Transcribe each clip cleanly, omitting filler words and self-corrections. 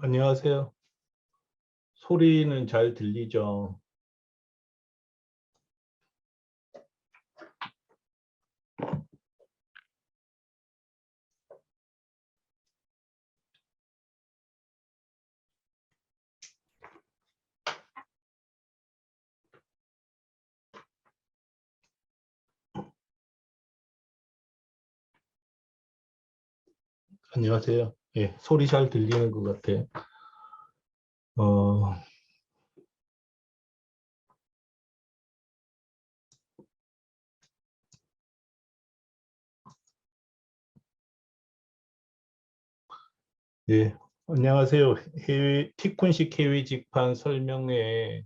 안녕하세요. 소리는 잘 들리죠? 안녕하세요. 예, 소리 잘 들리는 것 같아요. 어, 예, 안녕하세요. 티쿤식 해외 직판 설명회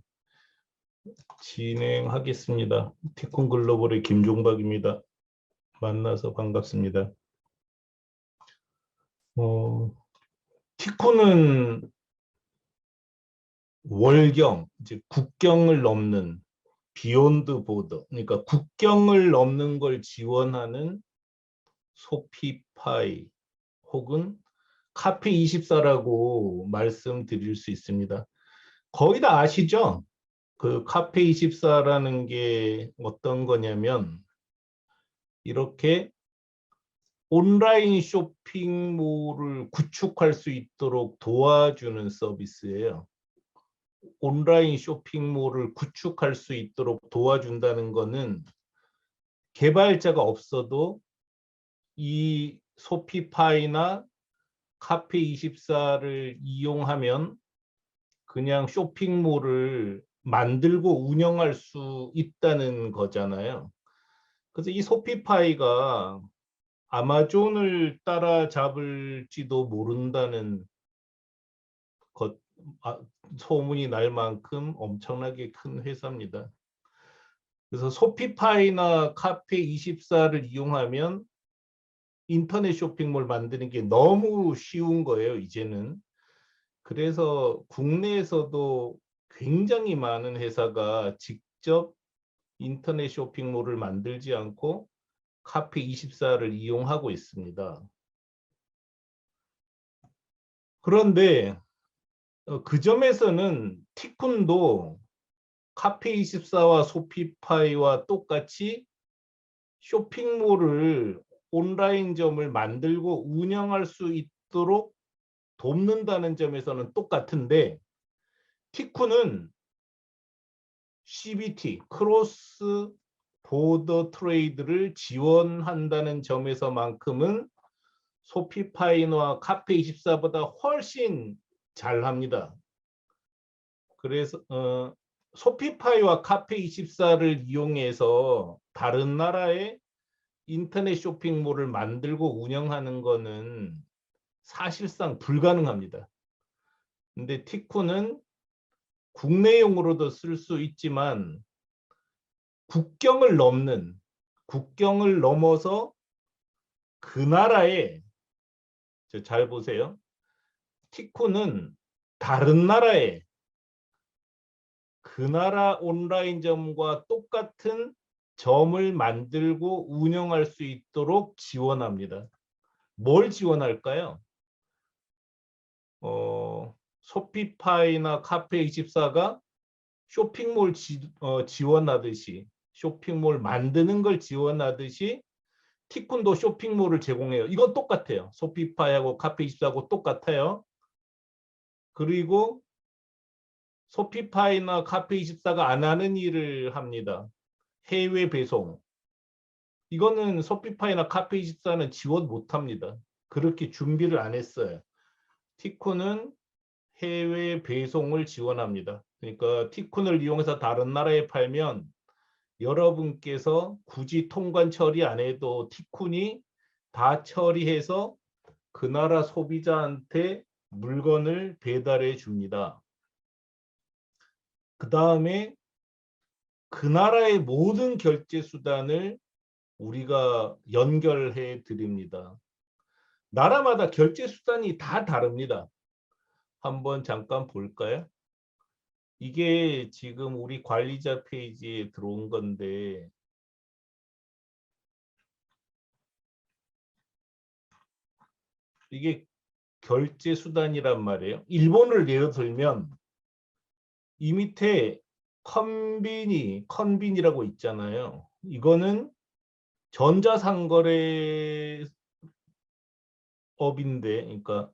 진행하겠습니다. 티쿤 글로벌의 김종박입니다. 만나서 반갑습니다. 어, 티쿤은 월경, 이제 국경을 넘는 비욘드 보더, 그러니까 국경을 넘는 걸 지원하는 소피파이 혹은 카페24라고 말씀드릴 수 있습니다. 거의 다 아시죠? 그 카페24라는 게 어떤 거냐면 이렇게 온라인 쇼핑몰을 구축할 수 있도록 도와주는 서비스예요. 온라인 쇼핑몰을 구축할 수 있도록 도와준다는 거는 개발자가 없어도 이 소피파이나 카페24를 이용하면 그냥 쇼핑몰을 만들고 운영할 수 있다는 거잖아요. 그래서 이 소피파이가 아마존을 따라잡을지도 모른다는 것, 아, 소문이 날 만큼 엄청나게 큰 회사입니다. 그래서 소피파이나 카페24를 이용하면 인터넷 쇼핑몰 만드는 게 너무 쉬운 거예요, 이제는. 그래서 국내에서도 굉장히 많은 회사가 직접 인터넷 쇼핑몰을 만들지 않고 카페24를 이용하고 있습니다. 그런데 그 점에서는 티쿤도 카페24와 소피파이와 똑같이 쇼핑몰을 온라인점을 만들고 운영할 수 있도록 돕는다는 점에서는 똑같은데 티쿤은 CBT, 크로스 보더 트레이드를 지원한다는 점에서만큼은 소피파이와 카페24보다 훨씬 잘합니다. 그래서 소피파이와 카페24를 이용해서 다른 나라의 인터넷 쇼핑몰을 만들고 운영하는 거는 사실상 불가능합니다. 근데 티쿤은 국내용으로도 쓸 수 있지만 국경을 넘어서 그 나라에, 잘 보세요. 티쿤은 다른 나라에 그 나라 온라인점과 똑같은 점을 만들고 운영할 수 있도록 지원합니다. 뭘 지원할까요? 소피파이나 카페24가 쇼핑몰 지원하듯이 쇼핑몰 만드는 걸 지원하듯이 티쿤도 쇼핑몰을 제공해요. 이건 똑같아요. 소피파이하고 카페24하고 똑같아요. 그리고 소피파이나 카페24가 안 하는 일을 합니다. 해외 배송. 이거는 소피파이나 카페24는 지원 못합니다. 그렇게 준비를 안 했어요. 티쿤은 해외 배송을 지원합니다. 그러니까 티쿤을 이용해서 다른 나라에 팔면 여러분께서 굳이 통관 처리 안 해도 티쿤이 다 처리해서 그 나라 소비자한테 물건을 배달해 줍니다. 그 다음에 그 나라의 모든 결제 수단을 우리가 연결해 드립니다. 나라마다 결제 수단이 다 다릅니다. 한번 잠깐 볼까요? 이게 지금 우리 관리자 페이지에 들어온 건데 이게 결제 수단이란 말이에요. 일본을 예로 들면 이 밑에 컨빈이라고 있잖아요. 이거는 전자상거래업인데, 그러니까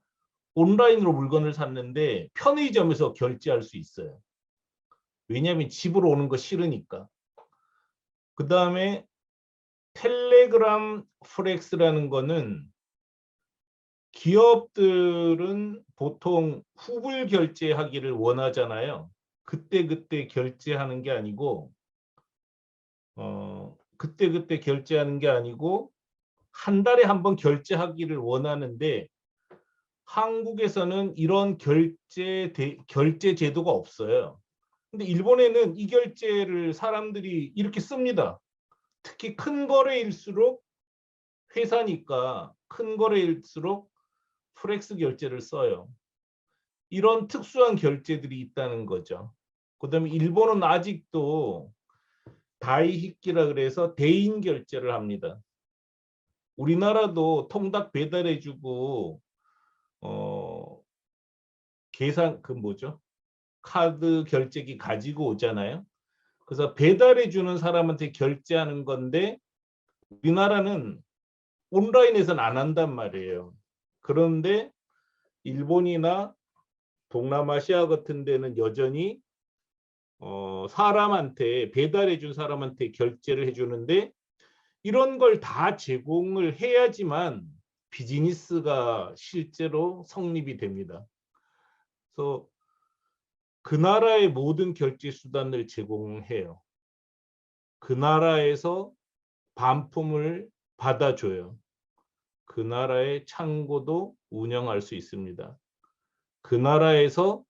온라인으로 물건을 샀는데 편의점에서 결제할 수 있어요. 왜냐하면 집으로 오는 거 싫으니까. 그 다음에 텔레그램 프렉스라는 거는 기업들은 보통 후불 결제하기를 원하잖아요. 그때 결제하는 게 아니고 그때 결제하는 게 아니고 한 달에 한 번 결제하기를 원하는데 한국에서는 이런 결제 제도가 없어요. 근데 일본에는 이 결제를 사람들이 이렇게 씁니다. 특히 큰 거래일수록 회사니까 큰 거래일수록 프렉스 결제를 써요. 이런 특수한 결제들이 있다는 거죠. 그다음에 일본은 아직도 다이히키라 그래서 대인 결제를 합니다. 우리나라도 통닭 배달해주고 계산 그 뭐죠? 카드 결제기 가지고 오잖아요. 그래서 배달해주는 사람한테 결제하는 건데 우리나라는 온라인에서는 안 한단 말이에요. 그런데 일본이나 동남아시아 같은 데는 여전히 사람한테 배달해준 사람한테 결제를 해주는데 이런 걸 다 제공을 해야지만 비즈니스가 실제로 성립이 됩니다. 그래서 그 나라의 모든 결제 수단을 제공해요. 그 나라에서 반품을 받아줘요. 그 나라의 창고도 운영할 수 있습니다. 그 나라에서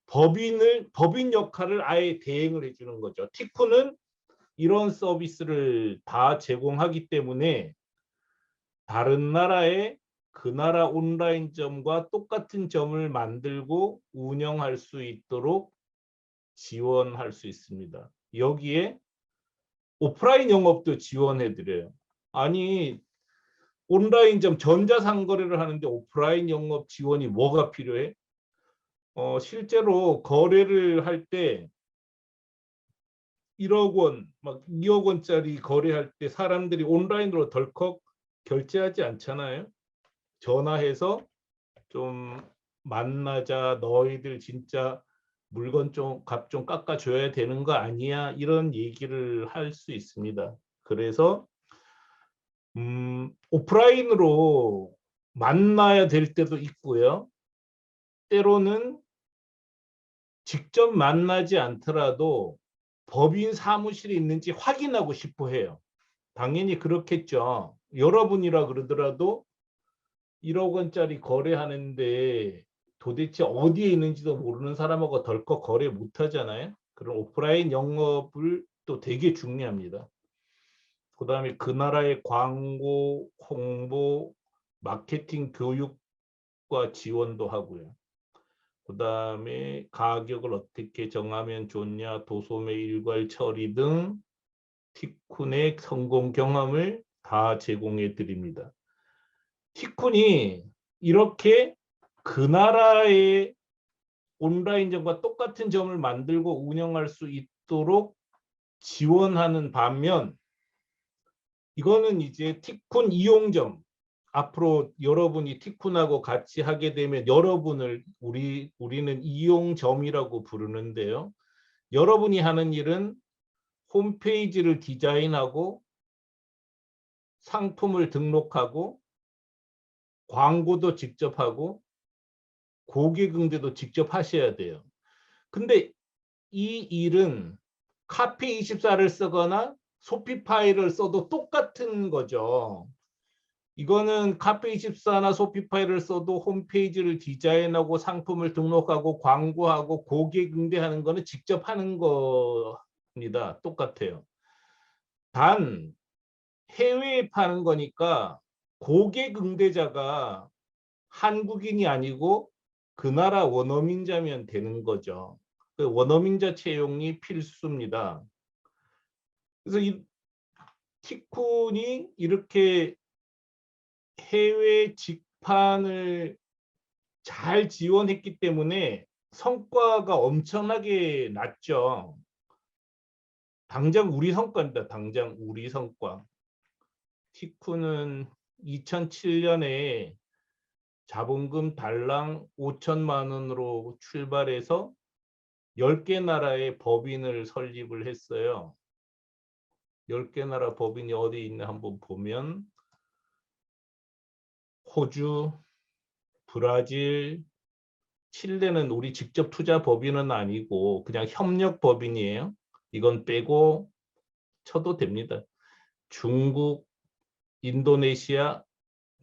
법인 역할을 아예 대행을 해주는 거죠. 티쿠는 이런 서비스를 다 제공하기 때문에 다른 나라의 그 나라 온라인점과 똑같은 점을 만들고 운영할 수 있도록 지원할 수 있습니다. 여기에 오프라인 영업도 지원해드려요. 아니 온라인점 전자상거래를 하는데 오프라인 영업 지원이 뭐가 필요해? 실제로 거래를 할 때 1억 원, 막 2억 원짜리 거래할 때 사람들이 온라인으로 덜컥 결제하지 않잖아요. 전화해서 좀 만나자, 너희들 진짜 물건 좀 값 좀 깎아줘야 되는 거 아니야? 이런 얘기를 할 수 있습니다. 그래서 오프라인으로 만나야 될 때도 있고요. 때로는 직접 만나지 않더라도 법인 사무실이 있는지 확인하고 싶어 해요. 당연히 그렇겠죠. 여러분이라 그러더라도 1억 원짜리 거래하는데 도대체 어디에 있는지도 모르는 사람하고 덜컥 거래 못 하잖아요. 그런 오프라인 영업을 또 되게 중요합니다. 그다음에 그 나라의 광고, 홍보, 마케팅 교육과 지원도 하고요. 그다음에 가격을 어떻게 정하면 좋냐, 도소매 일괄 처리 등 티쿤의 성공 경험을 다 제공해 드립니다. 티쿤이 이렇게 그 나라의 온라인점과 똑같은 점을 만들고 운영할 수 있도록 지원하는 반면 이거는 이제 티쿤 이용점 앞으로 여러분이 티쿤하고 같이 하게 되면 여러분을 우리는 이용점이라고 부르는데요. 여러분이 하는 일은 홈페이지를 디자인하고 상품을 등록하고 광고도 직접 하고 고객 응대도 직접 하셔야 돼요. 근데 이 일은 카피24를 쓰거나 소피파이를 써도 똑같은 거죠. 이거는 카페24나 소피파이를 써도 홈페이지를 디자인하고 상품을 등록하고 광고하고 고객 응대하는 거는 직접 하는 겁니다. 똑같아요. 단 해외에 파는 거니까 고객 응대자가 한국인이 아니고 그 나라 원어민자면 되는 거죠. 그 원어민자 채용이 필수입니다. 그래서 이 티쿤이 이렇게 해외 직판을 잘 지원했기 때문에 성과가 엄청나게 낮죠. 당장 우리 성과입니다. 당장 우리 성과. 티쿤은 2007년에 자본금 달랑 5천만 원으로 출발해서 10개 나라의 법인을 설립을 했어요. 10개 나라 법인이 어디 있나 한번 보면 호주, 브라질, 칠레는 우리 직접 투자 법인은 아니고 그냥 협력 법인이에요. 이건 빼고 쳐도 됩니다. 중국, 인도네시아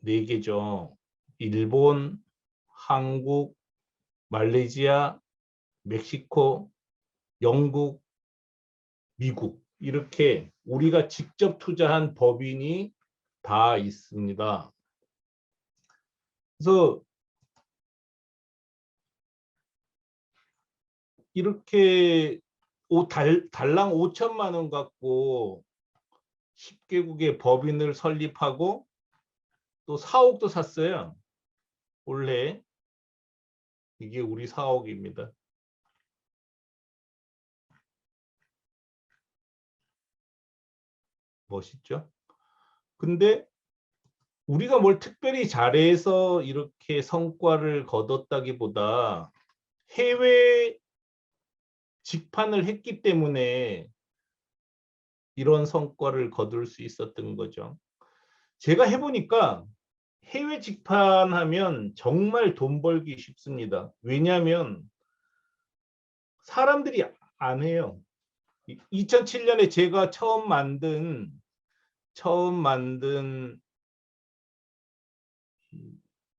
4개죠. 일본, 한국, 말레이시아, 멕시코, 영국, 미국 이렇게 우리가 직접 투자한 법인이 다 있습니다. 그래서 이렇게 달랑 5천만 원 갖고 10개국의 법인을 설립하고 또 사옥도 샀어요. 원래 이게 우리 사옥입니다. 멋있죠? 근데 우리가 뭘 특별히 잘해서 이렇게 성과를 거뒀다기보다 해외 직판을 했기 때문에 이런 성과를 거둘 수 있었던 거죠. 제가 해보니까 해외 직판하면 정말 돈 벌기 쉽습니다. 왜냐하면 사람들이 안 해요. 2007년에 제가 처음 만든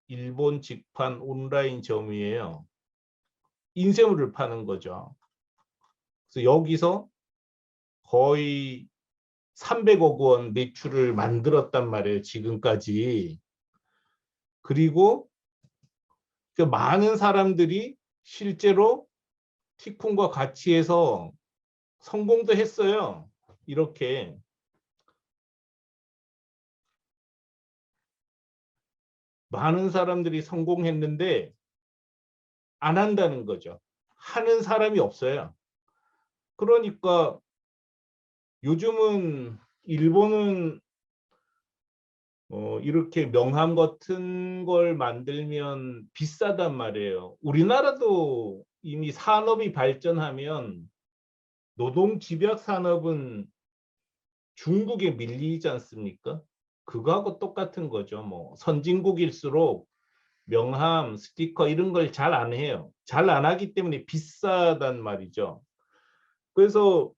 일본 직판 온라인점이에요. 인쇄물을 파는 거죠. 그래서 여기서 거의 300억 원 매출을 만들었단 말이에요. 지금까지. 그리고 그 많은 사람들이 실제로 티쿤과 같이 해서 성공도 했어요. 이렇게. 많은 사람들이 성공했는데 안 한다는 거죠. 하는 사람이 없어요. 그러니까 요즘은 일본은 이렇게 명함 같은 걸 만들면 비싸단 말이에요. 우리나라도 이미 산업이 발전하면 노동 집약 산업은 중국에 밀리지 않습니까? 그거하고 똑같은 거죠. 뭐 선진국일수록 명함, 스티커 이런 걸 잘 안 해요. 잘 안 하기 때문에 비싸단 말이죠. 그래서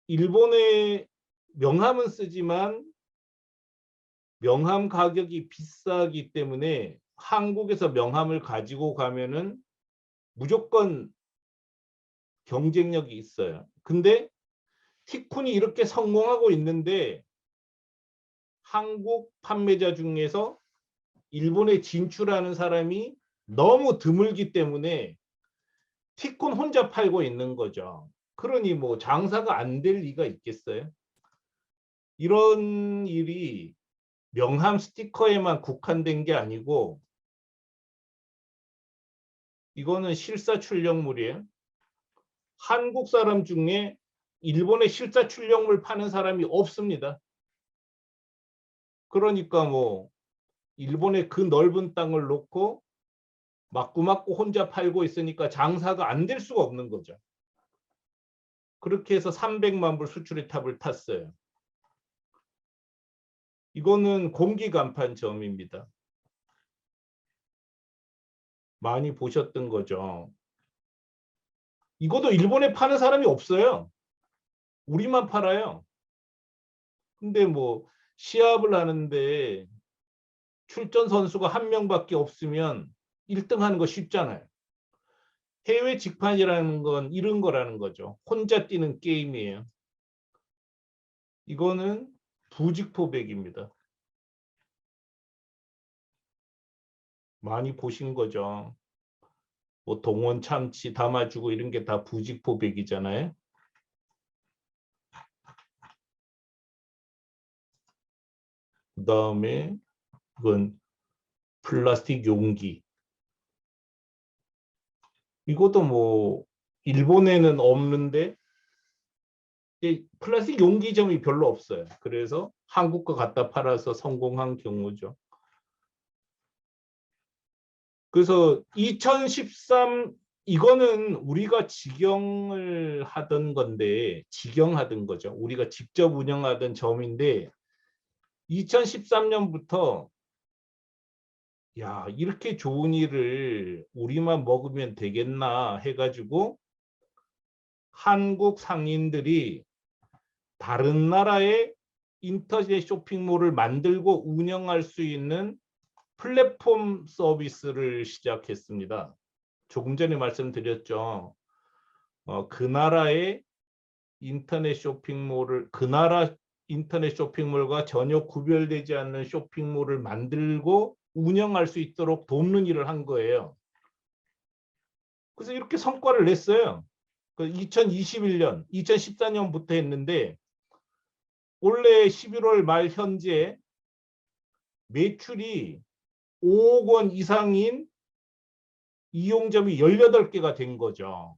일본의 명함은 쓰지만 명함 가격이 비싸기 때문에 한국에서 명함을 가지고 가면은 무조건 경쟁력이 있어요. 근데 티쿤이 이렇게 성공하고 있는데 한국 판매자 중에서 일본에 진출하는 사람이 너무 드물기 때문에 티콘 혼자 팔고 있는 거죠. 그러니 뭐 장사가 안 될 리가 있겠어요? 이런 일이 명함 스티커에만 국한된 게 아니고 이거는 실사출력물이에요. 한국 사람 중에 일본에 실사출력물 파는 사람이 없습니다. 그러니까 뭐 일본의 그 넓은 땅을 놓고 맞고 혼자 팔고 있으니까 장사가 안 될 수가 없는 거죠. 그렇게 해서 300만 불 수출의 탑을 탔어요. 이거는 공기간판점입니다. 많이 보셨던 거죠. 이것도 일본에 파는 사람이 없어요. 우리만 팔아요. 근데 뭐 시합을 하는데 출전 선수가 한 명밖에 없으면 1등 하는 거 쉽잖아요. 해외 직판이라는 건 이런 거라는 거죠. 혼자 뛰는 게임이에요. 이거는 부직포백입니다. 많이 보신 거죠. 뭐 동원 참치 담아주고 이런 게 다 부직포백이잖아요. 그 다음에 이건 플라스틱 용기. 이것도 뭐 일본에는 없는데 플라스틱 용기점이 별로 없어요. 그래서 한국 거 갖다 팔아서 성공한 경우죠. 그래서 2013 이거는 우리가 직영을 하던 건데 직영하던 거죠. 우리가 직접 운영하던 점인데 2013년부터 야 이렇게 좋은 일을 우리만 먹으면 되겠나 해가지고 한국 상인들이 다른 나라의 인터넷 쇼핑몰을 만들고 운영할 수 있는 플랫폼 서비스를 시작했습니다. 조금 전에 말씀드렸죠. 그 나라의 인터넷 쇼핑몰을 그 나라 인터넷 쇼핑몰과 전혀 구별되지 않는 쇼핑몰을 만들고 운영할 수 있도록 돕는 일을 한 거예요. 그래서 이렇게 성과를 냈어요. 2021년, 2014년부터 했는데 올해 11월 말 현재 매출이 5억 원 이상인 이용점이 18개가 된 거죠.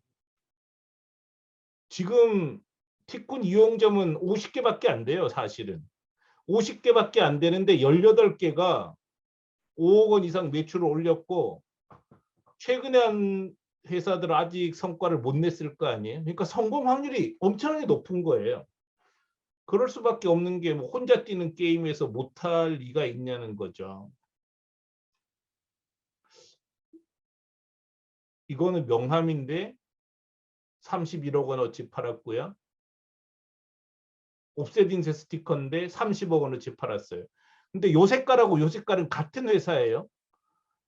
지금 티쿤 이용점은 50개밖에 안 돼요, 사실은. 50개밖에 안 되는데 18개가 5억 원 이상 매출을 올렸고 최근에 한 회사들은 아직 성과를 못 냈을 거 아니에요. 그러니까 성공 확률이 엄청나게 높은 거예요. 그럴 수밖에 없는 게 뭐 혼자 뛰는 게임에서 못할 리가 있냐는 거죠. 이거는 명함인데 31억 원어치 팔았고요. 옵셋 인쇄 스티커인데 30억 원어치 팔았어요. 근데 요 색깔하고 요 색깔은 같은 회사예요.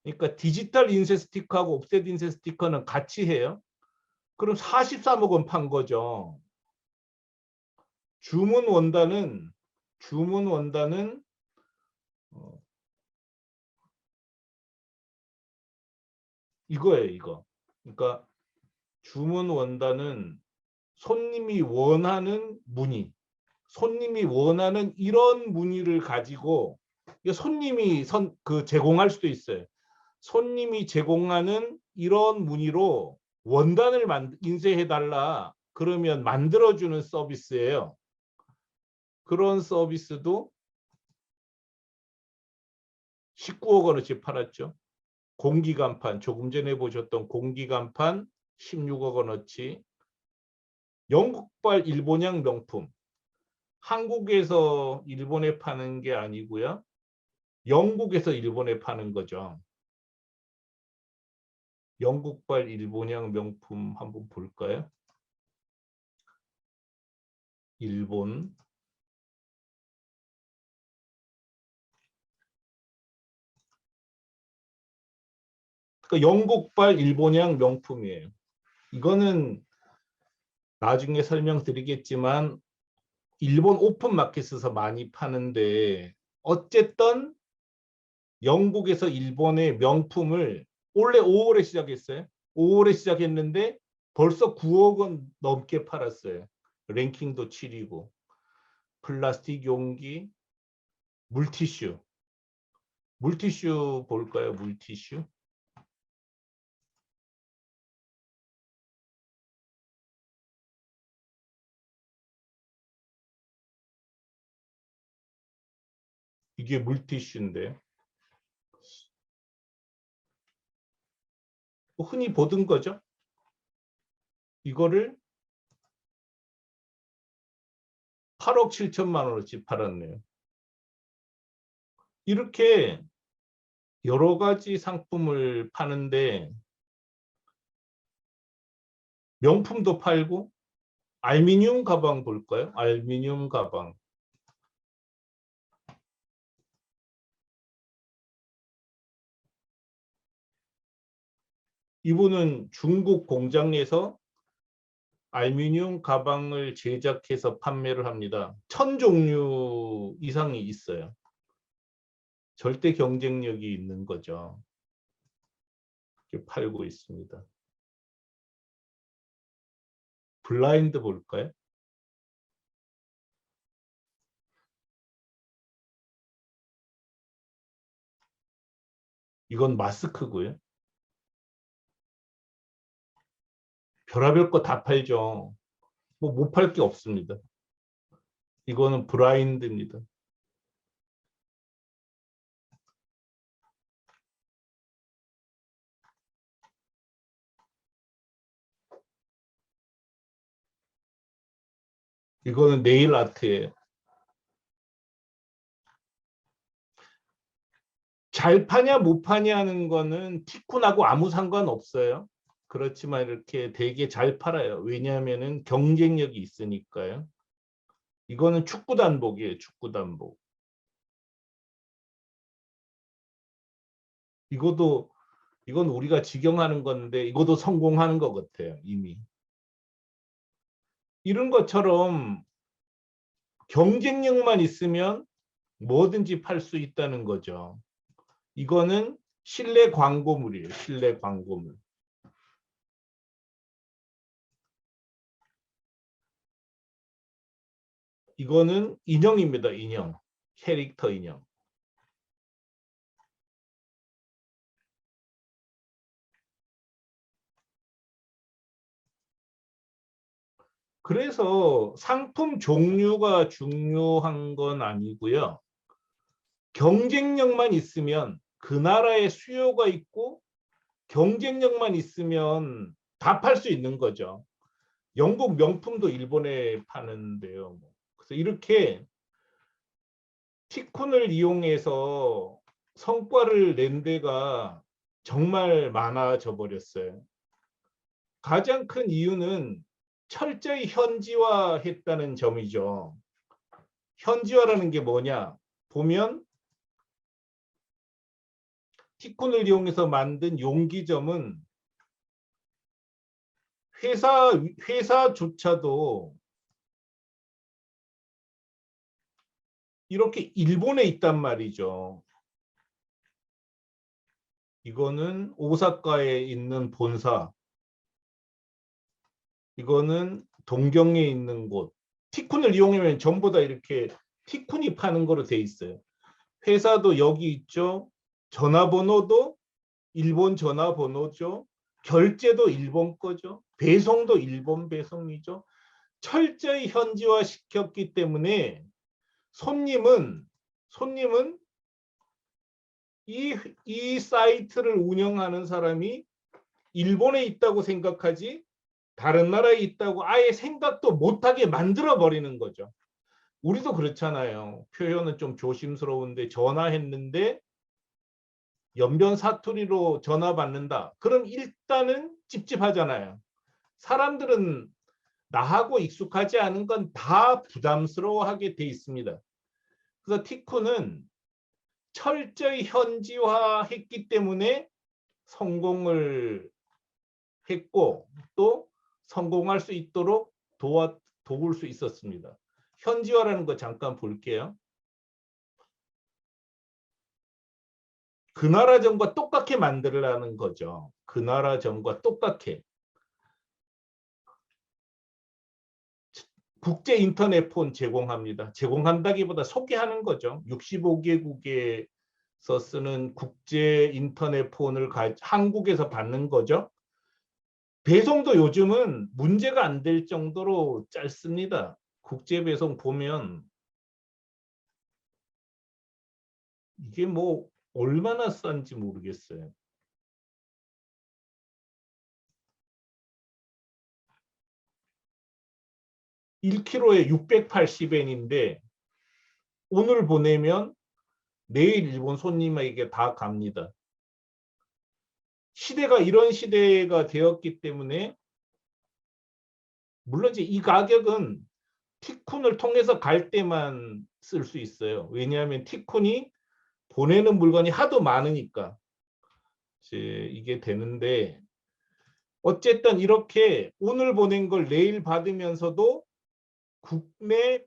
그러니까 디지털 인쇄 스티커하고 옵셋 인쇄 스티커는 같이 해요. 그럼 43억 원 판 거죠. 주문 원단은 어, 이거예요, 이거. 그러니까 주문 원단은 손님이 원하는 무늬, 손님이 원하는 이런 무늬를 가지고 손님이 제공할 수도 있어요. 손님이 제공하는 이런 무늬로 원단을 인쇄해달라 그러면 만들어주는 서비스예요. 그런 서비스도 19억 원어치 팔았죠. 공기간판, 조금 전에 보셨던 공기간판 16억 원어치. 영국발 일본향 명품. 한국에서 일본에 파는 게 아니고요. 영국에서 일본에 파는 거죠. 영국발 일본향 명품 한번 볼까요? 일본. 그러니까 영국발 일본향 명품이에요. 이거는 나중에 설명드리겠지만 일본 오픈 마켓에서 많이 파는데 어쨌든 영국에서 일본의 명품을 올해 5월에 시작했어요. 5월에 시작했는데 벌써 9억 원 넘게 팔았어요. 랭킹도 7위고. 플라스틱 용기, 물티슈. 물티슈 볼까요? 물티슈. 이게 물티슈인데 흔히 보던 거죠. 이거를 8억 7천만 원어치 팔았네요. 이렇게 여러 가지 상품을 파는데 명품도 팔고 알미늄 가방 볼까요? 알미늄 가방. 이분은 중국 공장에서 알미늄 가방을 제작해서 판매를 합니다. 1000종류 이상이 있어요. 절대 경쟁력이 있는 거죠. 이렇게 팔고 있습니다. 블라인드 볼까요? 이건 마스크고요. 별의별 거 다 팔죠. 뭐 못 팔 게 없습니다. 이거는 브라인드입니다. 이거는 네일 아트예요. 잘 파냐 못 파냐 하는 거는 티쿤하고 아무 상관없어요. 그렇지만 이렇게 되게 잘 팔아요. 왜냐하면은 경쟁력이 있으니까요. 이거는 축구 단복이에요. 축구 단복. 이것도 이건 우리가 직영하는 건데 이것도 성공하는 것 같아요. 이미. 이런 것처럼 경쟁력만 있으면 뭐든지 팔 수 있다는 거죠. 이거는 실내 광고물이에요. 실내 광고물. 이거는 인형입니다. 인형. 캐릭터 인형. 그래서 상품 종류가 중요한 건 아니고요. 경쟁력만 있으면 그 나라의 수요가 있고 경쟁력만 있으면 다 팔 수 있는 거죠. 영국 명품도 일본에 파는데요. 그래서 이렇게 티쿤을 이용해서 성과를 낸 데가 정말 많아져 버렸어요. 가장 큰 이유는 철저히 현지화했다는 점이죠. 현지화라는 게 뭐냐? 보면 티콘을 이용해서 만든 용기점은 회사조차도 이렇게 일본에 있단 말이죠. 이거는 오사카에 있는 본사. 이거는 동경에 있는 곳. 티콘을 이용하면 전부 다 이렇게 티콘이 파는 거로 돼 있어요. 회사도 여기 있죠. 전화번호도 일본 전화번호죠. 결제도 일본 거죠. 배송도 일본 배송이죠. 철저히 현지화 시켰기 때문에 손님은 이 사이트를 운영하는 사람이 일본에 있다고 생각하지 다른 나라에 있다고 아예 생각도 못하게 만들어 버리는 거죠. 우리도 그렇잖아요. 표현은 좀 조심스러운데 전화했는데 연변 사투리로 전화 받는다. 그럼 일단은 찝찝하잖아요. 사람들은 나하고 익숙하지 않은 건 다 부담스러워하게 돼 있습니다. 그래서 티쿠는 철저히 현지화했기 때문에 성공을 했고 또 성공할 수 있도록 도울 수 있었습니다. 현지화라는 거 잠깐 볼게요. 그 나라 점과 똑같게 만들라는 거죠. 그 나라 점과 똑같게. 국제 인터넷 폰 제공합니다. 제공한다기보다 소개하는 거죠. 65개국에서 쓰는 국제 인터넷 폰을 한국에서 받는 거죠. 배송도 요즘은 문제가 안 될 정도로 짧습니다. 국제 배송 보면 이게 뭐 얼마나 싼지 모르겠어요. 1kg에 680엔인데 오늘 보내면 내일 일본 손님에게 다 갑니다. 시대가 이런 시대가 되었기 때문에 물론 이제 이 가격은 티쿤을 통해서 갈 때만 쓸 수 있어요. 왜냐하면 티쿤이 보내는 물건이 하도 많으니까 이제 이게 되는데 어쨌든 이렇게 오늘 보낸 걸 내일 받으면서도 국내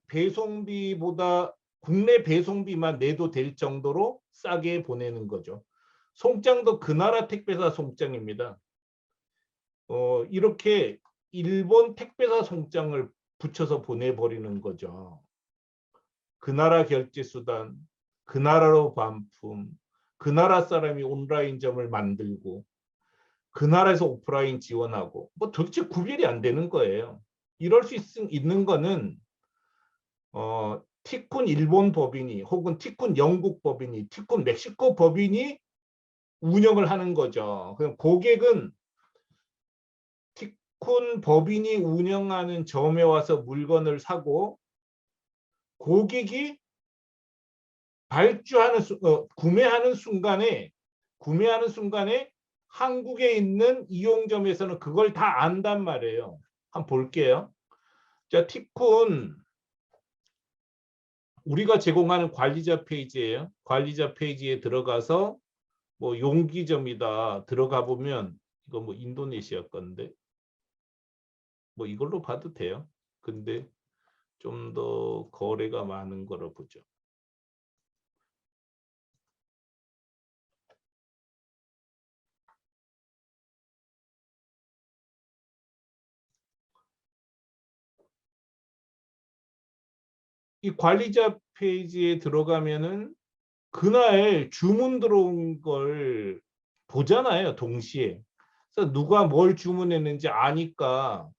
배송비만 내도 될 정도로 싸게 보내는 거죠. 송장도 그 나라 택배사 송장입니다. 이렇게 일본 택배사 송장을 붙여서 보내버리는 거죠. 그 나라 결제 수단, 그 나라로 반품, 그 나라 사람이 온라인점을 만들고 그 나라에서 오프라인 지원하고 뭐 도대체 구별이 안 되는 거예요. 이럴 수 있는 거는 티쿤 일본 법인이 혹은 티쿤 영국 법인이 티쿤 멕시코 법인이 운영을 하는 거죠. 그럼 고객은 티쿤 법인이 운영하는 점에 와서 물건을 사고 고객이 구매하는 순간에 한국에 있는 이용점에서는 그걸 다 안단 말이에요. 한번 볼게요. 자, 티쿤 우리가 제공하는 관리자 페이지예요. 관리자 페이지에 들어가서 뭐 용기점이다 들어가 보면 이거 뭐 인도네시아 건데 뭐 이걸로 봐도 돼요. 근데 좀 더 거래가 많은 거로 보죠. 이 관리자 페이지에 들어가면은 그날 주문 들어온 걸 보잖아요, 동시에. 그래서 누가 뭘 주문했는지 아니까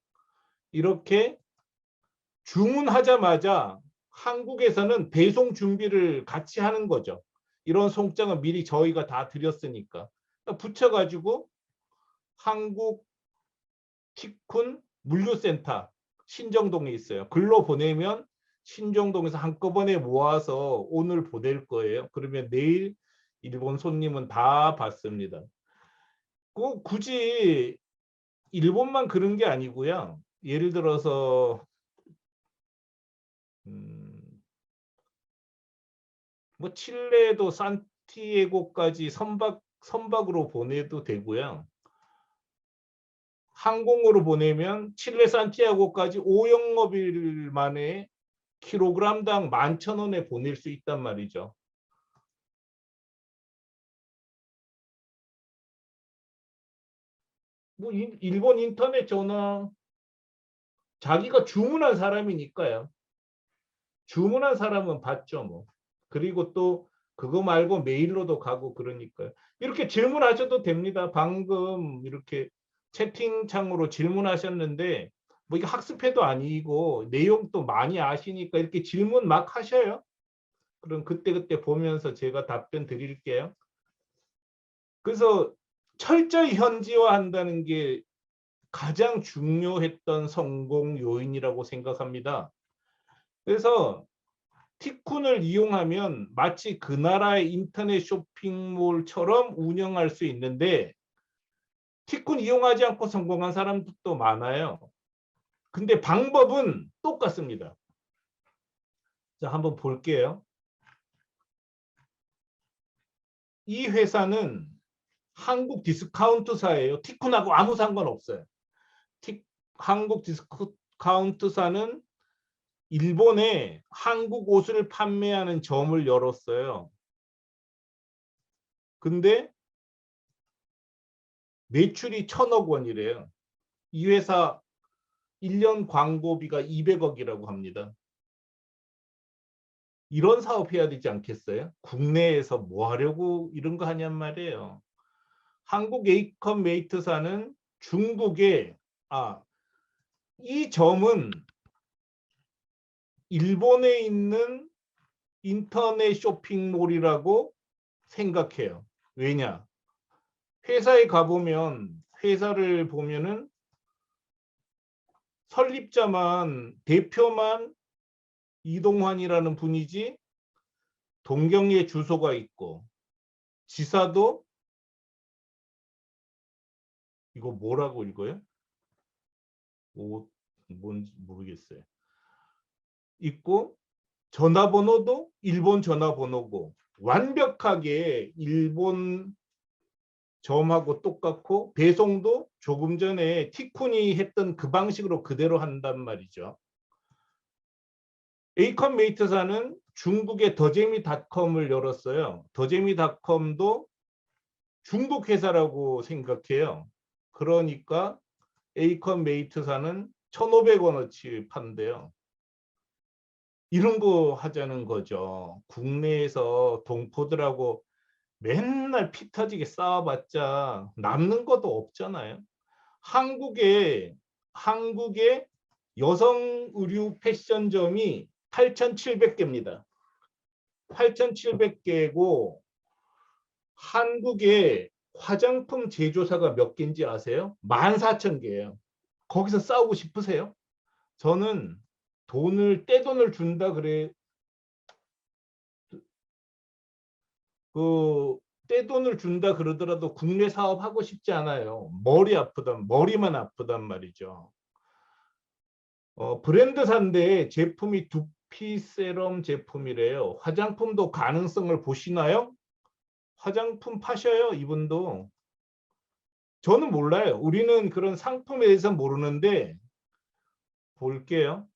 이렇게 주문하자마자 한국에서는 배송 준비를 같이 하는 거죠. 이런 송장은 미리 저희가 다 드렸으니까. 붙여가지고 한국 티쿤 물류센터 신정동에 있어요. 글로 보내면 신정동에서 한꺼번에 모아서 오늘 보낼 거예요. 그러면 내일 일본 손님은 다 받습니다. 굳이 일본만 그런 게 아니고요. 예를 들어서 뭐 칠레도 산티아고까지 선박으로 보내도 되고요. 항공으로 보내면 칠레 산티아고까지 5영업일 만에 킬로그램당 11,000원에 보낼 수 있단 말이죠. 뭐 일본 인터넷 전화 자기가 주문한 사람이니까요. 주문한 사람은 받죠 뭐. 그리고 또 그거 말고 메일로도 가고 그러니까요. 이렇게 질문하셔도 됩니다. 방금 이렇게 채팅창으로 질문하셨는데 뭐 이게 학습회도 아니고 내용도 많이 아시니까 이렇게 질문 막 하셔요. 그럼 그때그때 보면서 제가 답변 드릴게요. 그래서 철저히 현지화한다는 게 가장 중요했던 성공 요인이라고 생각합니다. 그래서 티쿤을 이용하면 마치 그 나라의 인터넷 쇼핑몰처럼 운영할 수 있는데 티쿤 이용하지 않고 성공한 사람들도 많아요. 근데 방법은 똑같습니다. 자, 한번 볼게요. 이 회사는 한국 디스카운트사예요. 티쿤하고 아무 상관없어요. 한국 디스카운트사는 일본에 한국 옷을 판매하는 점을 열었어요. 근데 매출이 1,000억 원이래요. 이 회사 1년 광고비가 200억이라고 합니다. 이런 사업 해야 되지 않겠어요? 국내에서 뭐 하려고 이런 거 하냔 말이에요. 한국 에이컨 메이트사는 중국에 이 점은 일본에 있는 인터넷 쇼핑몰이라고 생각해요. 왜냐? 회사에 가보면 회사를 보면은 설립자만 대표만 이동환이라는 분이지 동경에 주소가 있고 지사도 이거 뭐라고 읽어요? 뭔지 모르겠어요. 있고 전화번호도 일본 전화번호고 완벽하게 일본 점하고 똑같고 배송도 조금 전에 티쿤이 했던 그 방식으로 그대로 한단 말이죠. 에이컨 메이트사는 중국의 더재미닷컴을 열었어요. 더재미닷컴도 중국 회사라고 생각해요. 그러니까 에이컨 메이트사는 1,500원어치 판대요. 이런 거 하자는 거죠. 국내에서 동포들하고 맨날 피 터지게 싸워봤자 남는 것도 없잖아요. 한국의 여성 의류 패션점이 8,700개입니다. 8,700개고 한국의 화장품 제조사가 몇 개인지 아세요? 14,000개예요. 거기서 싸우고 싶으세요? 저는 떼돈을 준다 그래. 떼돈을 준다 그러더라도 국내 사업 하고 싶지 않아요. 머리만 아프단 말이죠. 브랜드사인데 제품이 두피 세럼 제품이래요. 화장품도 가능성을 보시나요? 화장품 파셔요, 이분도. 저는 몰라요. 우리는 그런 상품에 대해서 모르는데 볼게요.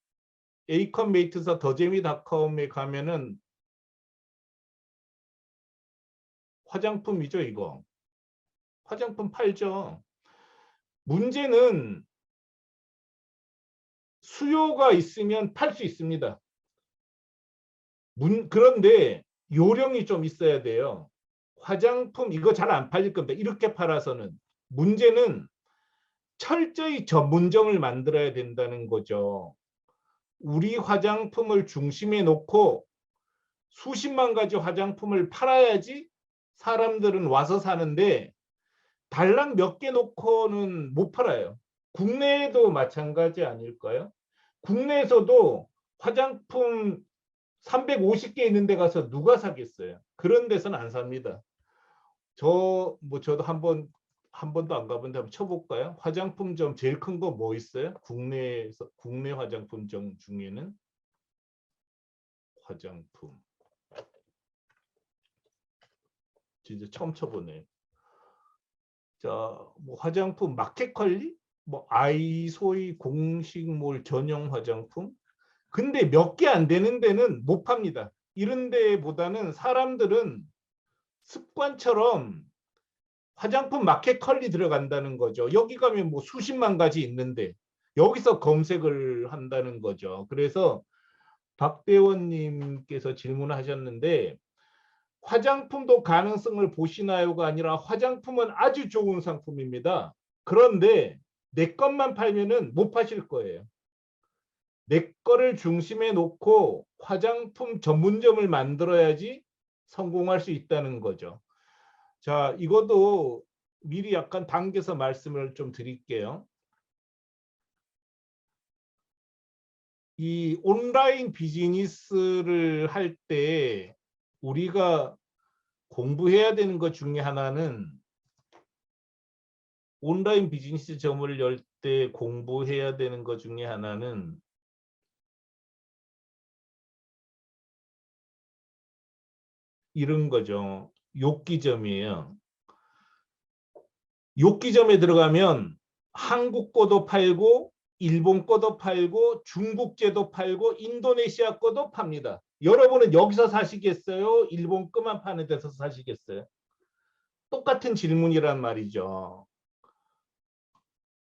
에이컨메이트사 더재미닷컴에 가면은 화장품이죠, 이거. 화장품 팔죠. 문제는 수요가 있으면 팔 수 있습니다. 그런데 요령이 좀 있어야 돼요. 화장품 이거 잘 안 팔릴 겁니다. 이렇게 팔아서는. 문제는 철저히 전문점을 만들어야 된다는 거죠. 우리 화장품을 중심에 놓고 수십만 가지 화장품을 팔아야지 사람들은 와서 사는데 달랑 몇 개 놓고는 못 팔아요. 국내에도 마찬가지 아닐까요? 국내에서도 화장품 350개 있는 데 가서 누가 사겠어요? 그런 데서는 안 삽니다. 저도 한 번도 안 가본데 한번 쳐볼까요? 화장품점 제일 큰 거 뭐 있어요? 국내 화장품점 중에는 화장품. 진짜 처음 쳐보네. 자, 뭐 화장품 마켓컬리? 뭐 아이소이 공식몰 전용 화장품? 근데 몇 개 안 되는 데는 못 팝니다. 이런 데보다는 사람들은 습관처럼 화장품 마켓컬리 들어간다는 거죠. 여기 가면 뭐 수십만 가지 있는데 여기서 검색을 한다는 거죠. 그래서 박대원님께서 질문하셨는데 화장품도 가능성을 보시나요가 아니라 화장품은 아주 좋은 상품입니다. 그런데 내 것만 팔면은 못 파실 거예요. 내 거를 중심에 놓고 화장품 전문점을 만들어야지 성공할 수 있다는 거죠. 자, 이것도 미리 약간 당겨서 말씀을 좀 드릴게요. 이 온라인 비즈니스를 할 때 우리가 공부해야 되는 것 중에 하나는 온라인 비즈니스 점을 열 때 공부해야 되는 것 중에 하나는 이런 거죠. 욥기점이에요. 욥기점에 들어가면 한국 거도 팔고 일본 거도 팔고 중국제도 팔고 인도네시아 거도 팝니다. 여러분은 여기서 사시겠어요? 일본 거만 파는 데서 사시겠어요? 똑같은 질문이란 말이죠.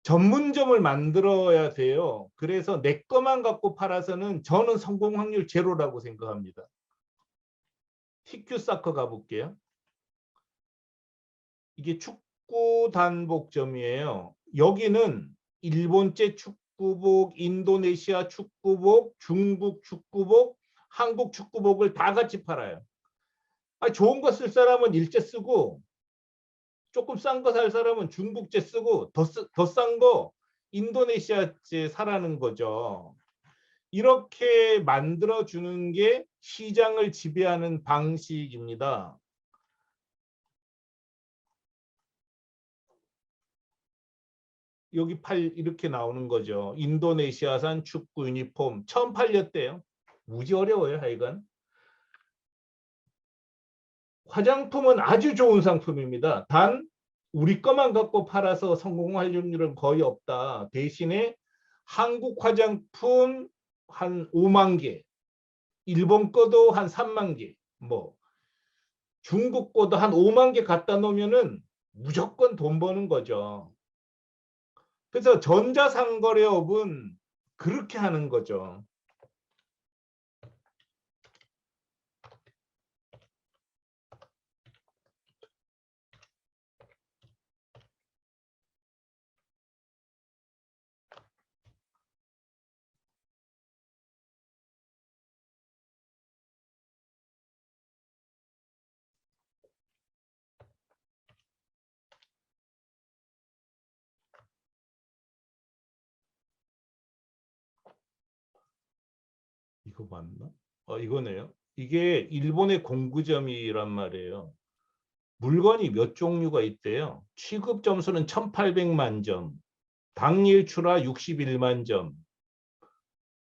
전문점을 만들어야 돼요. 그래서 내 거만 갖고 팔아서는 저는 성공 확률 제로라고 생각합니다. TQ 사커 가볼게요. 이게 축구 단복점이에요. 여기는 일본제 축구복, 인도네시아 축구복, 중국 축구복, 한국 축구복을 다 같이 팔아요. 좋은 거 쓸 사람은 일제 쓰고 조금 싼 거 살 사람은 중국제 쓰고 더 싼 거 인도네시아제 사라는 거죠. 이렇게 만들어주는 게 시장을 지배하는 방식입니다. 여기 이렇게 나오는 거죠. 인도네시아산 축구 유니폼 처음 팔렸대요. 무지 어려워요, 하여간. 화장품은 아주 좋은 상품입니다. 단 우리 것만 갖고 팔아서 성공할 확률은 거의 없다. 대신에 한국 화장품 한 5만 개, 일본 거도 한 3만 개, 뭐 중국 거도 한 5만 개 갖다 놓으면은 무조건 돈 버는 거죠. 그래서 전자상거래업은 그렇게 하는 거죠. 이거 맞나? 이거네요. 이게 일본의 공구점이란 말이에요. 물건이 몇 종류가 있대요. 취급 점수는 1800만 점, 당일 출하 61만 점,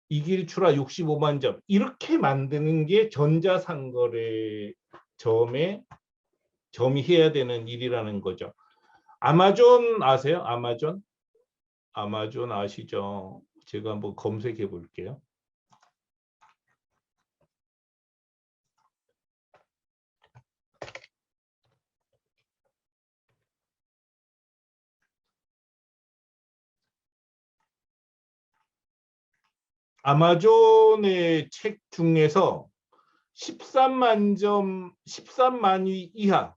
이길 출하 65만 점. 이렇게 만드는 게 전자상거래점의 점이 해야 되는 일이라는 거죠. 아마존 아세요? 아마존? 아마존 아시죠? 제가 한번 검색해 볼게요. 아마존의 책 중에서 13만 점, 13만 위 이하.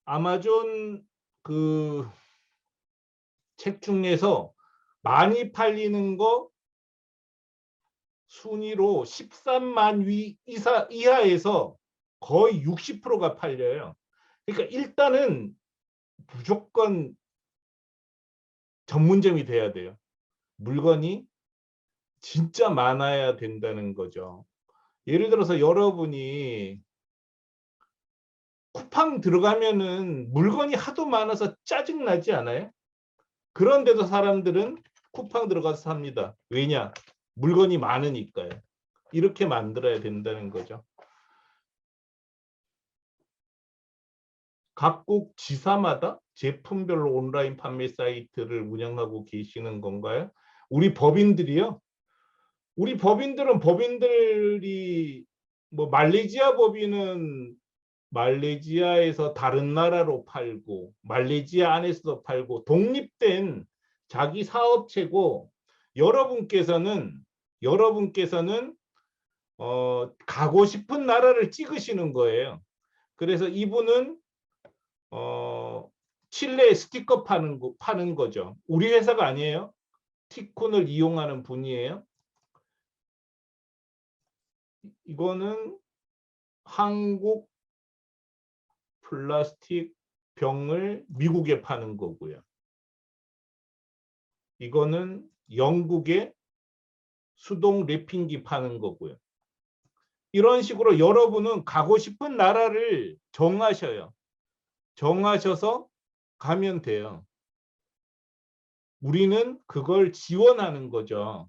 아마존 그 책 중에서 많이 팔리는 거 순위로 13만 위 이하에서 거의 60%가 팔려요. 그러니까 일단은 무조건 전문점이 돼야 돼요. 물건이 진짜 많아야 된다는 거죠. 예를 들어서 여러분이 쿠팡 들어가면은 물건이 하도 많아서 짜증 나지 않아요? 그런데도 사람들은 쿠팡 들어가서 삽니다. 왜냐? 물건이 많으니까요. 이렇게 만들어야 된다는 거죠. 각국 지사마다 제품별로 온라인 판매 사이트를 운영하고 계시는 건가요? 우리 법인들이요? 우리 법인들은 법인들이 뭐 말레이시아 법인은 말레이시아에서 다른 나라로 팔고 말레이시아 안에서도 팔고 독립된 자기 사업체고 여러분께서는 가고 싶은 나라를 찍으시는 거예요. 그래서 이분은 칠레에 스티커 파는 거죠. 우리 회사가 아니에요. 티콘을 이용하는 분이에요. 이거는 한국 플라스틱 병을 미국에 파는 거고요. 이거는 영국에 수동 랩핑기 파는 거고요. 이런 식으로 여러분은 가고 싶은 나라를 정하셔요. 정하셔서 가면 돼요. 우리는 그걸 지원하는 거죠.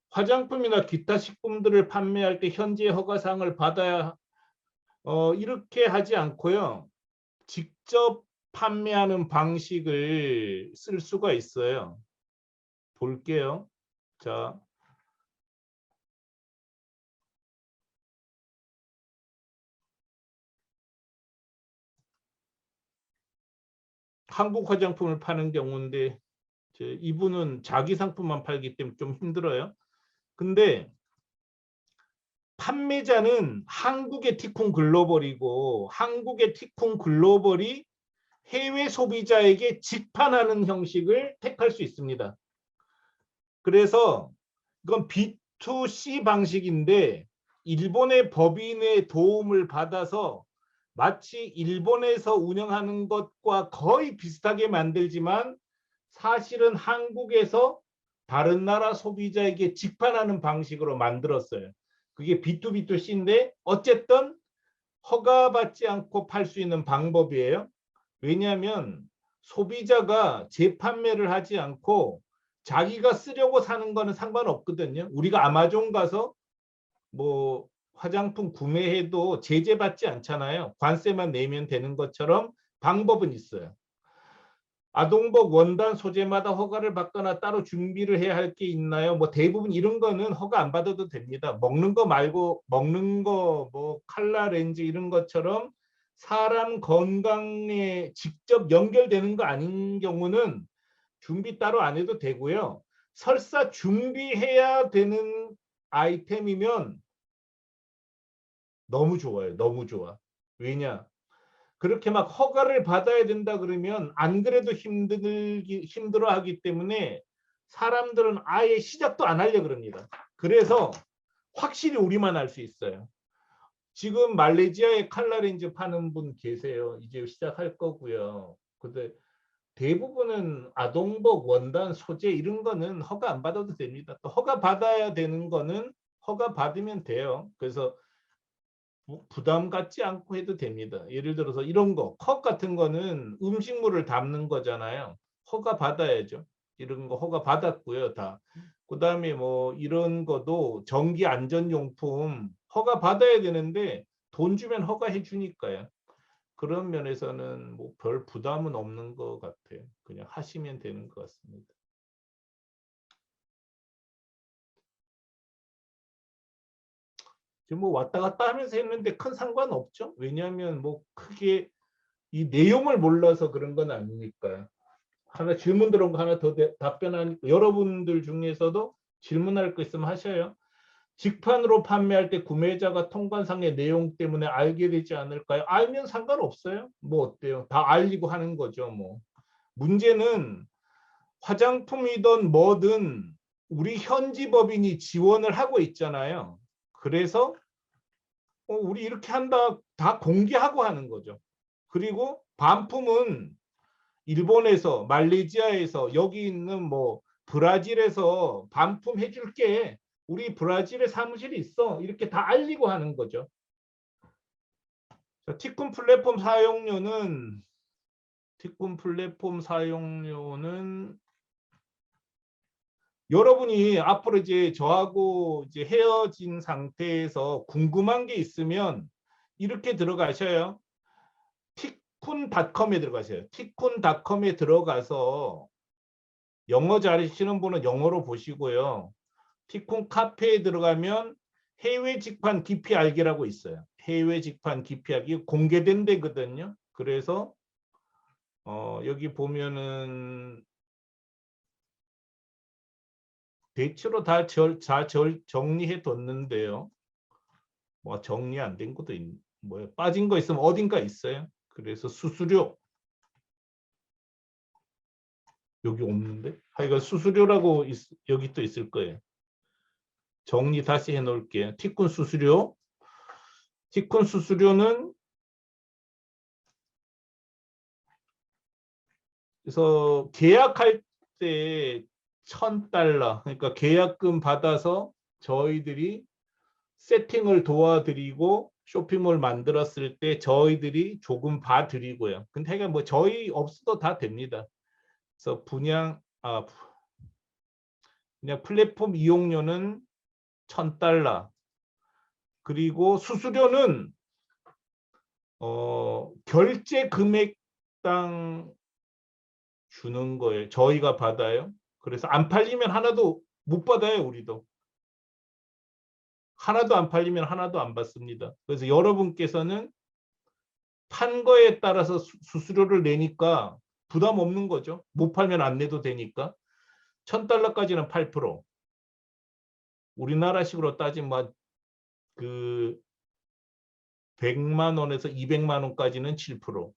화장품이나 기타 식품들을 판매할 때 현재 허가사항을 받아야 이렇게 하지 않고요. 직접 판매하는 방식을 쓸 수가 있어요. 볼게요. 자, 한국 화장품을 파는 경우인데 이분은 자기 상품만 팔기 때문에 좀 힘들어요. 근데 판매자는 한국의 티콘 글로벌이고 한국의 티콘 글로벌이 해외 소비자에게 직판하는 형식을 택할 수 있습니다. 그래서 이건 B2C 방식인데 일본의 법인의 도움을 받아서 마치 일본에서 운영하는 것과 거의 비슷하게 만들지만 사실은 한국에서 다른 나라 소비자에게 직판하는 방식으로 만들었어요. 그게 B2B2C인데 어쨌든 허가받지 않고 팔 수 있는 방법이에요. 왜냐하면 소비자가 재판매를 하지 않고 자기가 쓰려고 사는 거는 상관없거든요. 우리가 아마존 가서 뭐 화장품 구매해도 제재받지 않잖아요. 관세만 내면 되는 것처럼 방법은 있어요. 아동복 원단 소재마다 허가를 받거나 따로 준비를 해야 할 게 있나요? 뭐 대부분 이런 거는 허가 안 받아도 됩니다. 먹는 거 말고 먹는 거 뭐 칼라 렌즈 이런 것처럼 사람 건강에 직접 연결되는 거 아닌 경우는 준비 따로 안 해도 되고요. 설사 준비해야 되는 아이템이면 너무 좋아요. 너무 좋아. 왜냐? 그렇게 막 허가를 받아야 된다 그러면 안 그래도 힘들어하기 때문에 사람들은 아예 시작도 안 하려고 그럽니다. 그래서 확실히 우리만 할 수 있어요. 지금 말레이시아에 칼라 렌즈 파는 분 계세요. 이제 시작할 거고요. 근데 대부분은 아동복, 원단, 소재 이런 거는 허가 안 받아도 됩니다. 또 허가 받아야 되는 거는 허가 받으면 돼요. 그래서 부담 갖지 않고 해도 됩니다. 예를 들어서 이런 거, 컵 같은 거는 음식물을 담는 거잖아요. 허가 받아야죠. 이런 거 허가 받았고요, 다. 그다음에 뭐 이런 거도 전기 안전용품 허가 받아야 되는데 돈 주면 허가해 주니까요. 그런 면에서는 뭐 별 부담은 없는 것 같아요. 그냥 하시면 되는 것 같습니다. 지금 뭐 왔다 갔다 하면서 했는데 큰 상관없죠. 왜냐하면 뭐 크게 이 내용을 몰라서 그런 건 아니니까요. 하나 질문 들어온 거 하나 더 답변하니까 여러분들 중에서도 질문할 거 있으면 하셔요. 직판으로 판매할 때 구매자가 통관상의 내용 때문에 알게 되지 않을까요? 알면 상관없어요. 뭐 어때요? 다 알리고 하는 거죠. 뭐 문제는 화장품이든 뭐든 우리 현지 법인이 지원을 하고 있잖아요. 그래서 우리 이렇게 한다 다 공개하고 하는 거죠. 그리고 반품은 일본에서, 말레이시아에서, 여기 있는 뭐 브라질에서 반품해 줄게. 우리 브라질에 사무실이 있어. 이렇게 다 알리고 하는 거죠. 티쿤 플랫폼 사용료는 여러분이 앞으로 이제 저하고 이제 헤어진 상태에서 궁금한 게 있으면 이렇게 들어가셔요. 티쿤닷컴에 들어가세요. 티쿤닷컴에 들어가서 영어 잘하시는 분은 영어로 보시고요. 티쿤 카페에 들어가면 해외 직판 깊이 알기라고 있어요. 해외 직판 깊이 알기 공개된 데거든요. 그래서 여기 보면은 대체로 다 정리해 뒀는데요. 뭐 정리 안 된 것도 뭐요? 빠진 거 있으면 어딘가 있어요. 그래서 수수료 여기 없는데? 하여간 수수료라고 여기 또 있을 거예요. 정리 다시 해 놓을게요. 티쿤 수수료. 티쿤 수수료는 그래서 계약할 때 $1,000 그러니까 계약금 받아서 저희들이 세팅을 도와드리고 쇼핑몰 만들었을 때 저희들이 조금 봐드리고요. 근데 뭐 저희 없어도 다 됩니다. 그래서 그냥 플랫폼 이용료는 $1,000 그리고 수수료는 결제 금액당 주는 거예요. 저희가 받아요. 그래서 안 팔리면 하나도 못 받아요. 우리도. 하나도 안 팔리면 하나도 안 받습니다. 그래서 여러분께서는 판 거에 따라서 수수료를 내니까 부담 없는 거죠. 못 팔면 안 내도 되니까. $1,000까지는 8%. 우리나라식으로 따지면 그 100만 원에서 200만 원까지는 7%.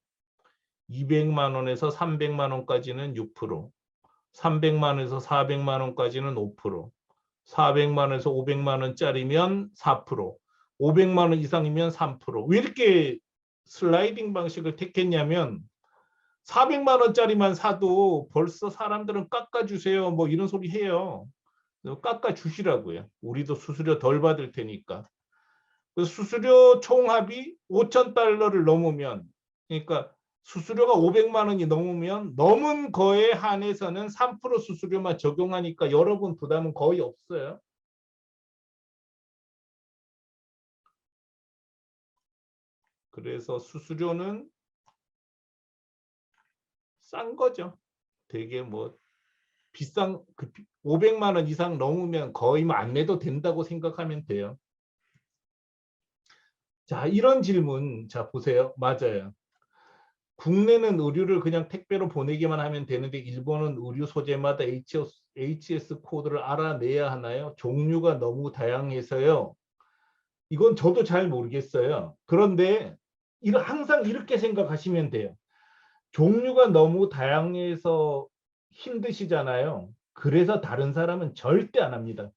200만 원에서 300만 원까지는 6%. 300만 원에서 400만 원까지는 5%. 400만 원에서 500만 원짜리면 4%. 500만 원 이상이면 3%. 왜 이렇게 슬라이딩 방식을 택했냐면 400만 원짜리만 사도 벌써 사람들은 깎아주세요. 뭐 이런 소리 해요. 깎아주시라고요. 우리도 수수료 덜 받을 테니까. 그 수수료 총합이 $5,000를 넘으면 그러니까 수수료가 500만 원이 넘으면 넘은 거에 한해서는 3% 수수료만 적용하니까 여러분 부담은 거의 없어요. 그래서 수수료는 싼 거죠. 되게 뭐 비싼 500만 원 이상 넘으면 거의 뭐 안 내도 된다고 생각하면 돼요. 자, 이런 질문 자 보세요. 맞아요. 국내는 의류를 그냥 택배로 보내기만 하면 되는데 일본은 의류 소재마다 HS 코드를 알아내야 하나요? 종류가 너무 다양해서요. 이건 저도 잘 모르겠어요. 그런데 항상 이렇게 생각하시면 돼요. 종류가 너무 다양해서 힘드시잖아요. 그래서 다른 사람은 절대 안 합니다.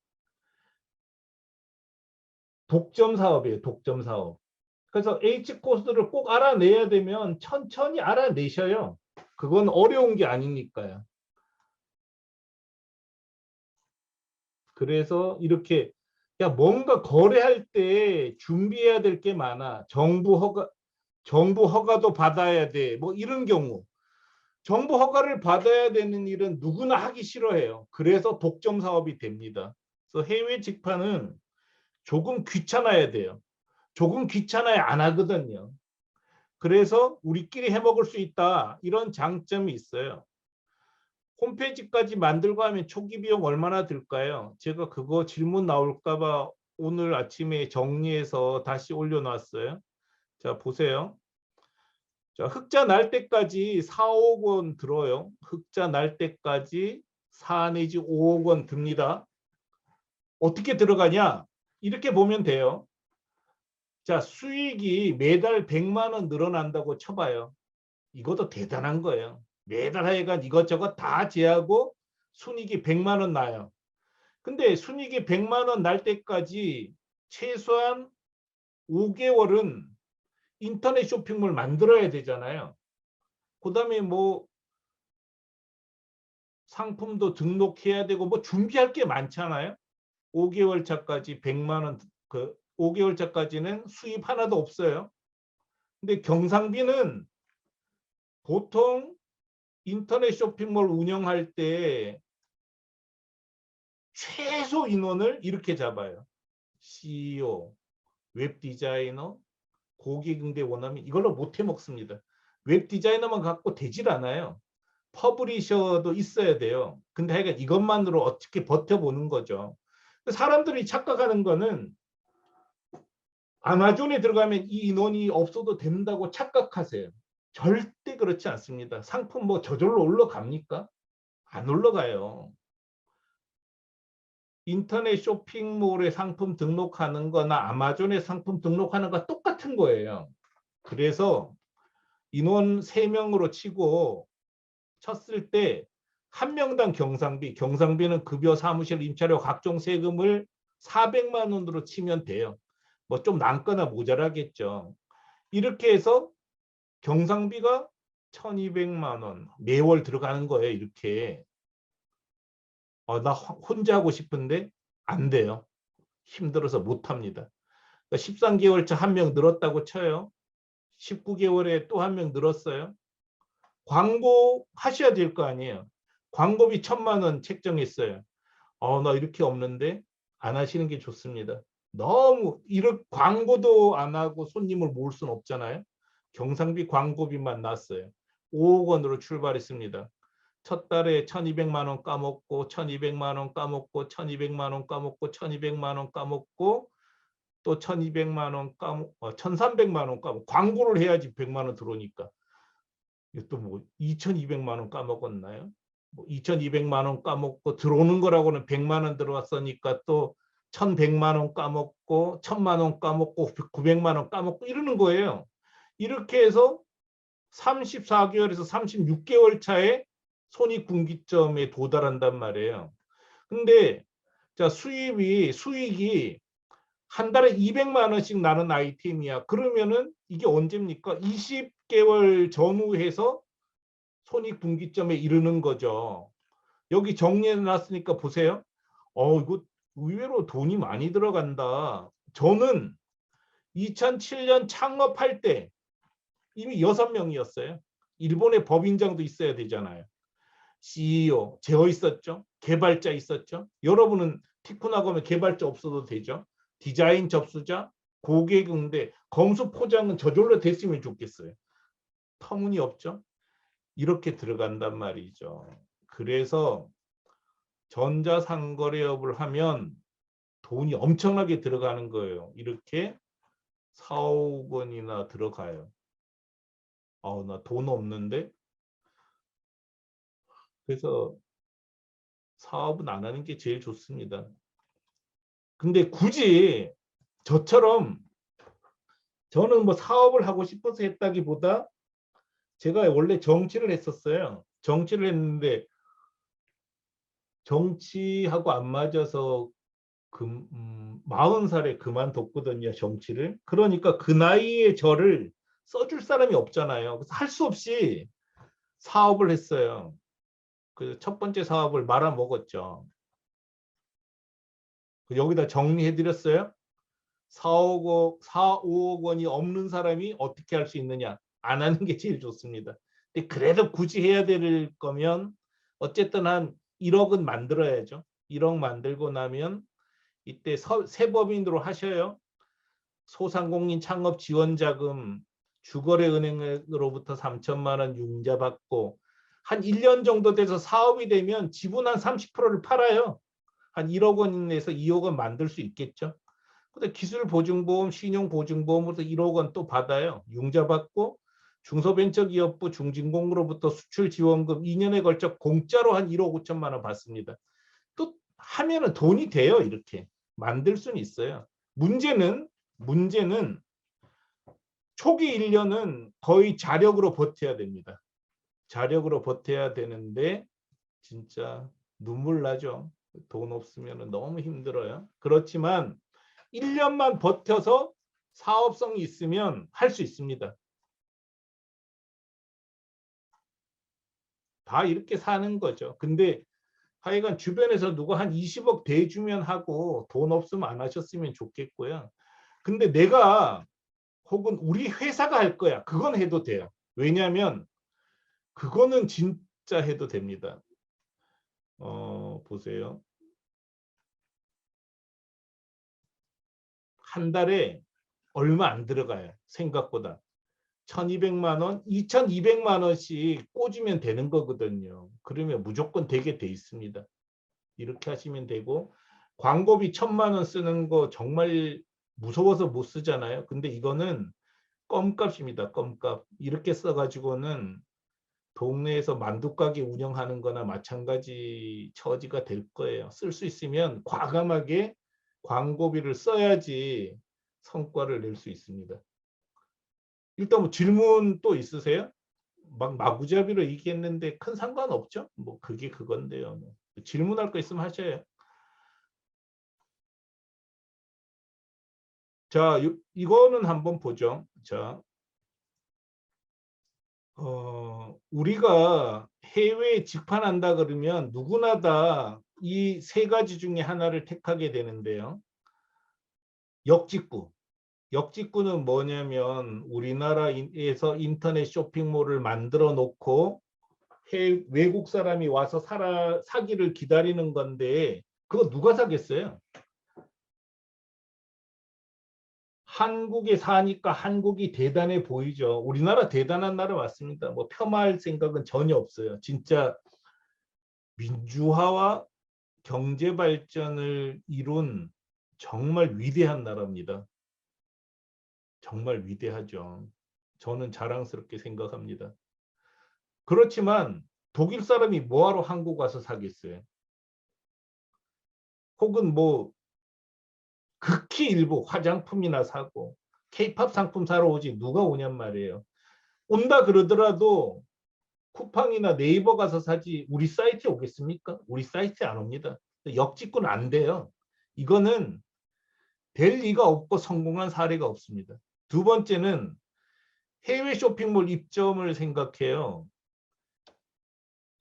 독점 사업이에요. 독점 사업. 그래서 H 코드를 꼭 알아내야 되면 천천히 알아내셔요. 그건 어려운 게 아니니까요. 그래서 이렇게 야 뭔가 거래할 때 준비해야 될 게 많아. 정부 허가도 받아야 돼. 뭐 이런 경우. 정부 허가를 받아야 되는 일은 누구나 하기 싫어해요. 그래서 독점 사업이 됩니다. 그래서 해외 직판은 조금 귀찮아야 돼요. 조금 귀찮아야 안 하거든요. 그래서 우리끼리 해먹을 수 있다. 이런 장점이 있어요. 홈페이지까지 만들고 하면 초기 비용 얼마나 들까요? 제가 그거 질문 나올까 봐 오늘 아침에 정리해서 다시 올려놨어요. 자, 보세요. 자, 흑자 날 때까지 4, 5억 원 들어요. 흑자 날 때까지 4 내지 5억 원 듭니다. 어떻게 들어가냐? 이렇게 보면 돼요. 자, 수익이 매달 100만 원 늘어난다고 쳐봐요. 이것도 대단한 거예요. 매달 하여간 이것저것 다 제하고 순이익이 100만 원 나요. 근데 순이익이 100만 원 날 때까지 최소한 5개월은 인터넷 쇼핑몰 만들어야 되잖아요. 그다음에 뭐 상품도 등록해야 되고 뭐 준비할 게 많잖아요. 5개월 차까지 100만 원, 그 5개월 차까지는 수입 하나도 없어요. 근데 경상비는 보통 인터넷 쇼핑몰 운영할 때 최소 인원을 이렇게 잡아요. CEO, 웹 디자이너, 고객응대 원어민 이걸로 못 해먹습니다. 웹 디자이너만 갖고 되질 않아요. 퍼블리셔도 있어야 돼요. 근데 하여간 이것만으로 어떻게 버텨보는 거죠. 사람들이 착각하는 거는 아마존에 들어가면 이 인원이 없어도 된다고 착각하세요. 절대 그렇지 않습니다. 상품 뭐 저절로 올라갑니까? 안 올라가요. 인터넷 쇼핑몰에 상품 등록하는 거나 아마존에 상품 등록하는 거 똑같은 거예요. 그래서 인원 3명으로 치고 쳤을 때 한 명당 경상비는 급여, 사무실, 임차료, 각종 세금을 400만 원으로 치면 돼요. 뭐 좀 남거나 모자라겠죠. 이렇게 해서 경상비가 1200만 원 매월 들어가는 거예요. 이렇게. 나 혼자 하고 싶은데 안 돼요. 힘들어서 못합니다. 그러니까 13개월 차 한 명 늘었다고 쳐요. 19개월에 또 한 명 늘었어요. 광고 하셔야 될 거 아니에요. 광고비 1000만 원 책정했어요. 나 이렇게 없는데 안 하시는 게 좋습니다. 너무 이런 광고도 안 하고 손님을 모을 수는 없잖아요. 경상비 광고비만 났어요. 5억 원으로 출발했습니다. 첫 달에 1200만 원 까먹고 1200만 원 까먹고 1200만 원 까먹고 1200만 원 까먹고 또 1200만 원 까먹고 1300만 원 까먹고 광고를 해야지 100만 원 들어오니까 또 뭐 2200만 원 까먹었나요? 뭐 2200만 원 까먹고 들어오는 거라고는 100만 원 들어왔으니까 또 1100만 원 까먹고 1000만 원 까먹고 900만 원 까먹고 이러는 거예요. 이렇게 해서 34개월에서 36개월 차에 손익분기점에 도달한단 말이에요. 근데 자 수익이 한 달에 200만 원씩 나는 아이템이야. 그러면은 이게 언제입니까? 20개월 전후해서 손익분기점에 이르는 거죠. 여기 정리해 놨으니까 보세요. 이거 의외로 돈이 많이 들어간다. 저는 2007년 창업할 때 이미 6명이었어요. 일본의 법인장도 있어야 되잖아요. CEO, 제어 있었죠. 개발자 있었죠. 여러분은 티쿠나 가면 개발자 없어도 되죠. 디자인 접수자, 고객 응대, 검수 포장은 저절로 됐으면 좋겠어요. 터무니없죠. 이렇게 들어간단 말이죠. 그래서 전자상거래업을 하면 돈이 엄청나게 들어가는 거예요. 이렇게 4억 원이나 들어가요. 나 돈 없는데? 그래서 사업은 안 하는 게 제일 좋습니다. 근데 굳이 저처럼 저는 뭐 사업을 하고 싶어서 했다기보다 제가 원래 정치를 했었어요. 정치를 했는데 정치하고 안 맞아서 40살에 그만뒀거든요, 정치를. 그러니까 그 나이에 저를 써줄 사람이 없잖아요. 그래서 할 수 없이 사업을 했어요. 그 첫 번째 사업을 말아먹었죠. 여기다 정리해드렸어요. 4, 5억 원이 없는 사람이 어떻게 할 수 있느냐? 안 하는 게 제일 좋습니다. 근데 그래도 굳이 해야 될 거면 어쨌든 한 1억은 만들어야죠. 1억 만들고 나면 이때 세법인으로 하셔요. 소상공인 창업 지원 자금 주거래은행으로부터 3천만 원 융자 받고 한 1년 정도 돼서 사업이 되면 지분 한 30%를 팔아요. 한 1억 원에서 2억 원 만들 수 있겠죠. 근데 기술보증보험, 신용보증보험으로서 1억 원 또 받아요. 융자 받고 중소벤처기업부 중진공으로부터 수출지원금 2년에 걸쳐 공짜로 한 1억 5천만 원 받습니다. 또 하면은 돈이 돼요. 이렇게 만들 수는 있어요. 문제는 초기 1년은 거의 자력으로 버텨야 됩니다. 자력으로 버텨야 되는데 진짜 눈물 나죠. 돈 없으면 너무 힘들어요. 그렇지만 1년만 버텨서 사업성이 있으면 할 수 있습니다. 다 이렇게 사는 거죠. 근데 하여간 주변에서 누가 한 20억 대주면 하고 돈 없으면 안 하셨으면 좋겠고요. 근데 내가 혹은 우리 회사가 할 거야. 그건 해도 돼요. 왜냐하면 그거는 진짜 해도 됩니다. 보세요. 한 달에 얼마 안 들어가요. 생각보다. 1200만 원, 2200만 원씩 꽂으면 되는 거거든요. 그러면 무조건 되게 돼 있습니다. 이렇게 하시면 되고 광고비 1000만 원 쓰는 거 정말 무서워서 못 쓰잖아요. 근데 이거는 껌값입니다. 껌값. 이렇게 써가지고는 동네에서 만두가게 운영하는 거나 마찬가지 처지가 될 거예요. 쓸 수 있으면 과감하게 광고비를 써야지 성과를 낼 수 있습니다. 일단 뭐 질문 또 있으세요? 막 마구잡이로 얘기했는데 큰 상관없죠? 뭐 그게 그건데요. 뭐. 질문할 거 있으면 하셔요. 자, 이거는 한번 보죠. 자, 우리가 해외에 직판한다 그러면 누구나 다 이 세 가지 중에 하나를 택하게 되는데요. 역직구. 역직구는 뭐냐면 우리나라에서 인터넷 쇼핑몰을 만들어 놓고 외국 사람이 와서 사기를 기다리는 건데 그거 누가 사겠어요? 한국에 사니까 한국이 대단해 보이죠. 우리나라 대단한 나라 맞습니다. 뭐 폄하할 생각은 전혀 없어요. 진짜 민주화와 경제 발전을 이룬 정말 위대한 나라입니다. 정말 위대하죠. 저는 자랑스럽게 생각합니다. 그렇지만 독일 사람이 뭐하러 한국 와서 사겠어요? 혹은 뭐 극히 일부 화장품이나 사고 케이팝 상품 사러 오지 누가 오냔 말이에요. 온다 그러더라도 쿠팡이나 네이버 가서 사지 우리 사이트에 오겠습니까? 우리 사이트에 안 옵니다. 역직구는 안 돼요. 이거는 될 리가 없고 성공한 사례가 없습니다. 두 번째는 해외 쇼핑몰 입점을 생각해요.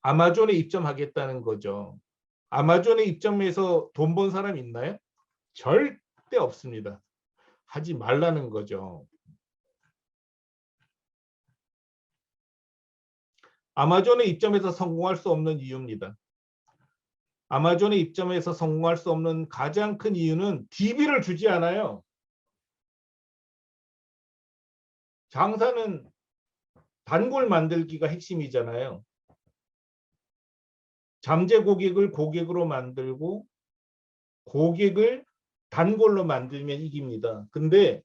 아마존에 입점하겠다는 거죠. 아마존에 입점해서 돈 번 사람 있나요? 절대 없습니다. 하지 말라는 거죠. 아마존에 입점해서 성공할 수 없는 이유입니다. 아마존에 입점해서 성공할 수 없는 가장 큰 이유는 DB를 주지 않아요. 장사는 단골 만들기가 핵심이잖아요. 잠재 고객을 고객으로 만들고 고객을 단골로 만들면 이깁니다. 근데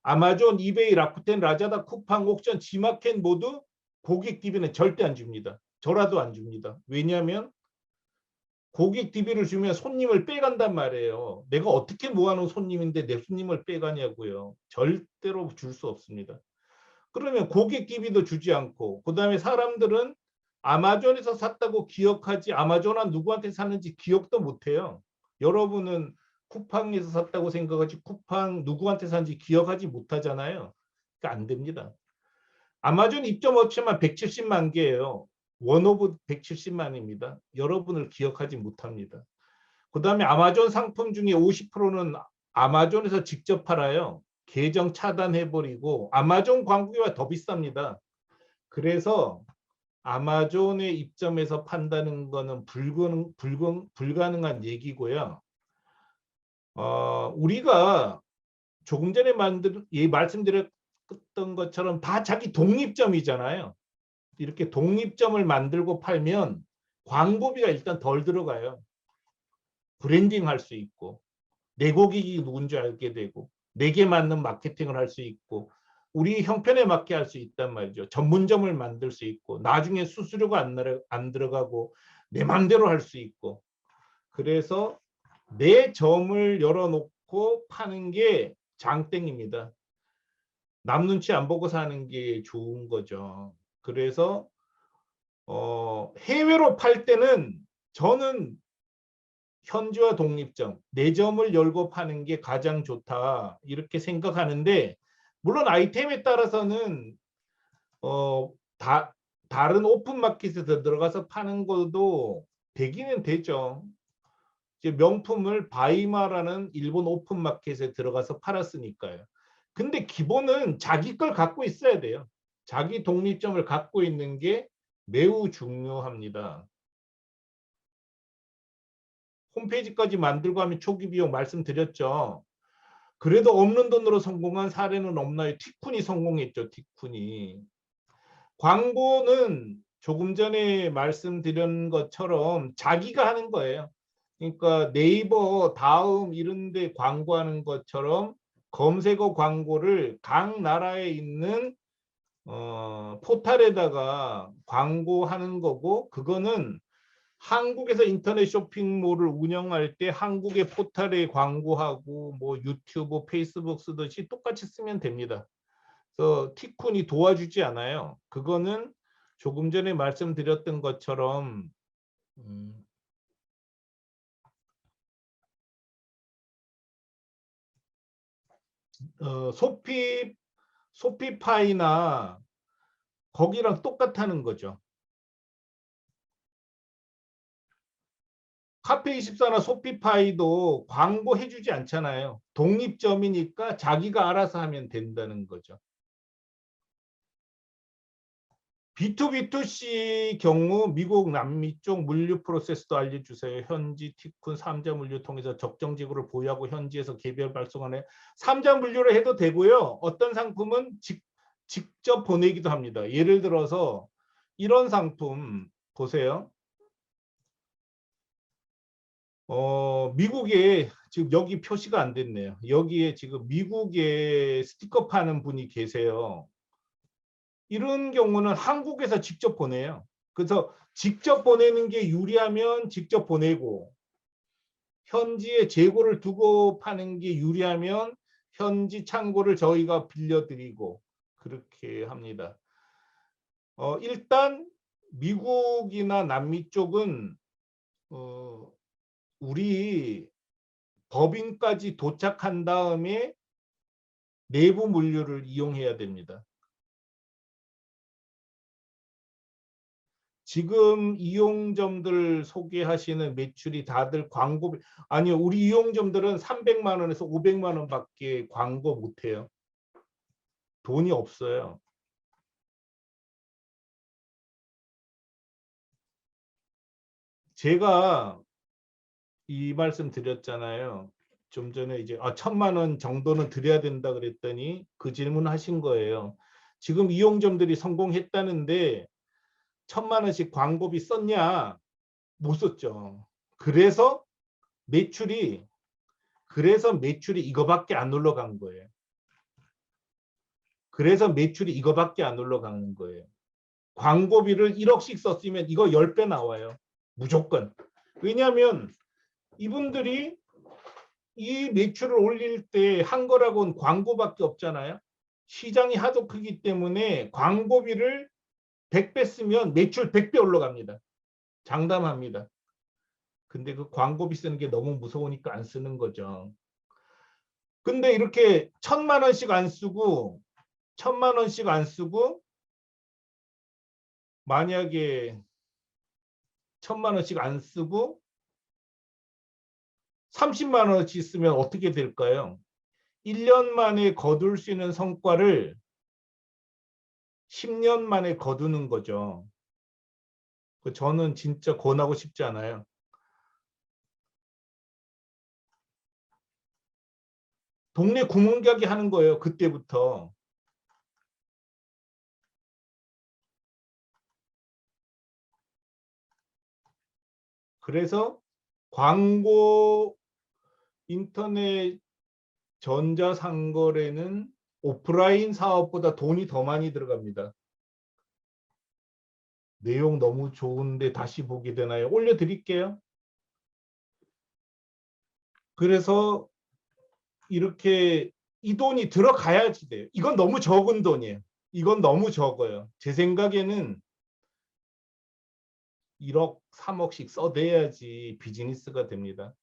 아마존, 이베이, 라쿠텐, 라자다, 쿠팡, 옥션, 지마켓 모두 고객 DB는 절대 안 줍니다. 저라도 안 줍니다. 왜냐하면 고객 DB를 주면 손님을 빼간단 말이에요. 내가 어떻게 모아놓은 손님인데 내 손님을 빼가냐고요. 절대로 줄 수 없습니다. 그러면 고객 DB도 주지 않고 그 다음에 사람들은 아마존에서 샀다고 기억하지 아마존은 누구한테 샀는지 기억도 못해요. 여러분은 쿠팡에서 샀다고 생각하지 쿠팡 누구한테 산지 기억하지 못하잖아요. 그러니까 안 됩니다. 아마존 입점 업체만 170만 개예요. 원오브 170만입니다. 여러분을 기억하지 못합니다. 그다음에 아마존 상품 중에 50%는 아마존에서 직접 팔아요. 계정 차단해버리고 아마존 광고가 더 비쌉니다. 그래서 아마존에 입점해서 판다는 거는 불가능한 얘기고요. 우리가 조금 전에 말씀드렸던 것처럼 다 자기 독립점이잖아요. 이렇게 독립점을 만들고 팔면 광고비가 일단 덜 들어가요. 브랜딩 할 수 있고 내 고객이 누군지 알게 되고 내게 맞는 마케팅을 할 수 있고 우리 형편에 맞게 할 수 있단 말이죠. 전문점을 만들 수 있고 나중에 수수료가 안 들어가고 내 맘대로 할 수 있고 그래서 내 점을 열어놓고 파는 게 장땡입니다. 남 눈치 안 보고 사는 게 좋은 거죠. 그래서 해외로 팔 때는 저는 현지화 독립점, 내 점을 열고 파는 게 가장 좋다 이렇게 생각하는데 물론 아이템에 따라서는 다른 오픈마켓에 들어가서 파는 것도 되기는 되죠. 이제 명품을 바이마라는 일본 오픈마켓에 들어가서 팔았으니까요. 근데 기본은 자기 걸 갖고 있어야 돼요. 자기 독립점을 갖고 있는 게 매우 중요합니다. 홈페이지까지 만들고 하면 초기 비용 말씀드렸죠. 그래도 없는 돈으로 성공한 사례는 없나요? 티쿤이 성공했죠. 티쿤이. 광고는 조금 전에 말씀드린 것처럼 자기가 하는 거예요. 그러니까 네이버, 다음 이런 데 광고하는 것처럼 검색어 광고를 각 나라에 있는 포털에다가 광고하는 거고 그거는 한국에서 인터넷 쇼핑몰을 운영할 때 한국의 포털에 광고하고 뭐 유튜브, 페이스북 쓰듯이 똑같이 쓰면 됩니다. 그래서 티쿤이 도와주지 않아요. 그거는 조금 전에 말씀드렸던 것처럼 소피파이나 거기랑 똑같다는 거죠. 카페24나 소피파이도 광고 해주지 않잖아요. 독립점이니까 자기가 알아서 하면 된다는 거죠. B2B2C 경우 미국 남미 쪽 물류 프로세스도 알려주세요. 현지 티쿤 3자 물류 통해서 적정 지구를 보유하고 현지에서 개별 발송하는 3자 물류를 해도 되고요. 어떤 상품은 직접 보내기도 합니다. 예를 들어서 이런 상품 보세요. 미국에 지금 여기 표시가 안 됐네요. 여기에 지금 미국에 스티커 파는 분이 계세요. 이런 경우는 한국에서 직접 보내요. 그래서 직접 보내는 게 유리하면 직접 보내고 현지에 재고를 두고 파는 게 유리하면 현지 창고를 저희가 빌려드리고 그렇게 합니다. 일단 미국이나 남미 쪽은 우리 법인까지 도착한 다음에 내부 물류를 이용해야 됩니다. 지금 이용점들 소개하시는 매출이 다들 광고 아니요 우리 이용점들은 300만 원에서 500만 원밖에 광고 못해요. 돈이 없어요. 제가 이 말씀 드렸잖아요. 좀 전에 이제 1,000만 원 정도는 드려야 된다 그랬더니 그 질문 하신 거예요. 지금 이용점들이 성공했다는데 1,000만 원씩 광고비 썼냐? 못 썼죠. 그래서 매출이 이거밖에 안 올라간 거예요. 그래서 매출이 이거밖에 안 올라가는 거예요. 광고비를 1억씩 썼으면 이거 10배 나와요. 무조건. 왜냐하면 이분들이 이 매출을 올릴 때 한 거라고는 광고밖에 없잖아요. 시장이 하도 크기 때문에 광고비를 100배 쓰면 매출 100배 올라갑니다. 장담합니다. 근데 그 광고비 쓰는 게 너무 무서우니까 안 쓰는 거죠. 근데 이렇게 1,000만 원씩 안 쓰고 1,000만 원씩 안 쓰고 만약에 1,000만 원씩 안 쓰고 30만 원어치 쓰면 어떻게 될까요? 1년 만에 거둘 수 있는 성과를 10년 만에 거두는 거죠. 저는 진짜 권하고 싶지 않아요. 동네 구멍가게 하는 거예요. 그때부터. 그래서 광고 인터넷 전자상거래는 오프라인 사업보다 돈이 더 많이 들어갑니다. 내용 너무 좋은데 다시 보게 되나요? 올려드릴게요. 그래서 이렇게 이 돈이 들어가야지 돼요. 이건 너무 적은 돈이에요. 이건 너무 적어요. 제 생각에는 1억, 3억씩 써내야지 비즈니스가 됩니다.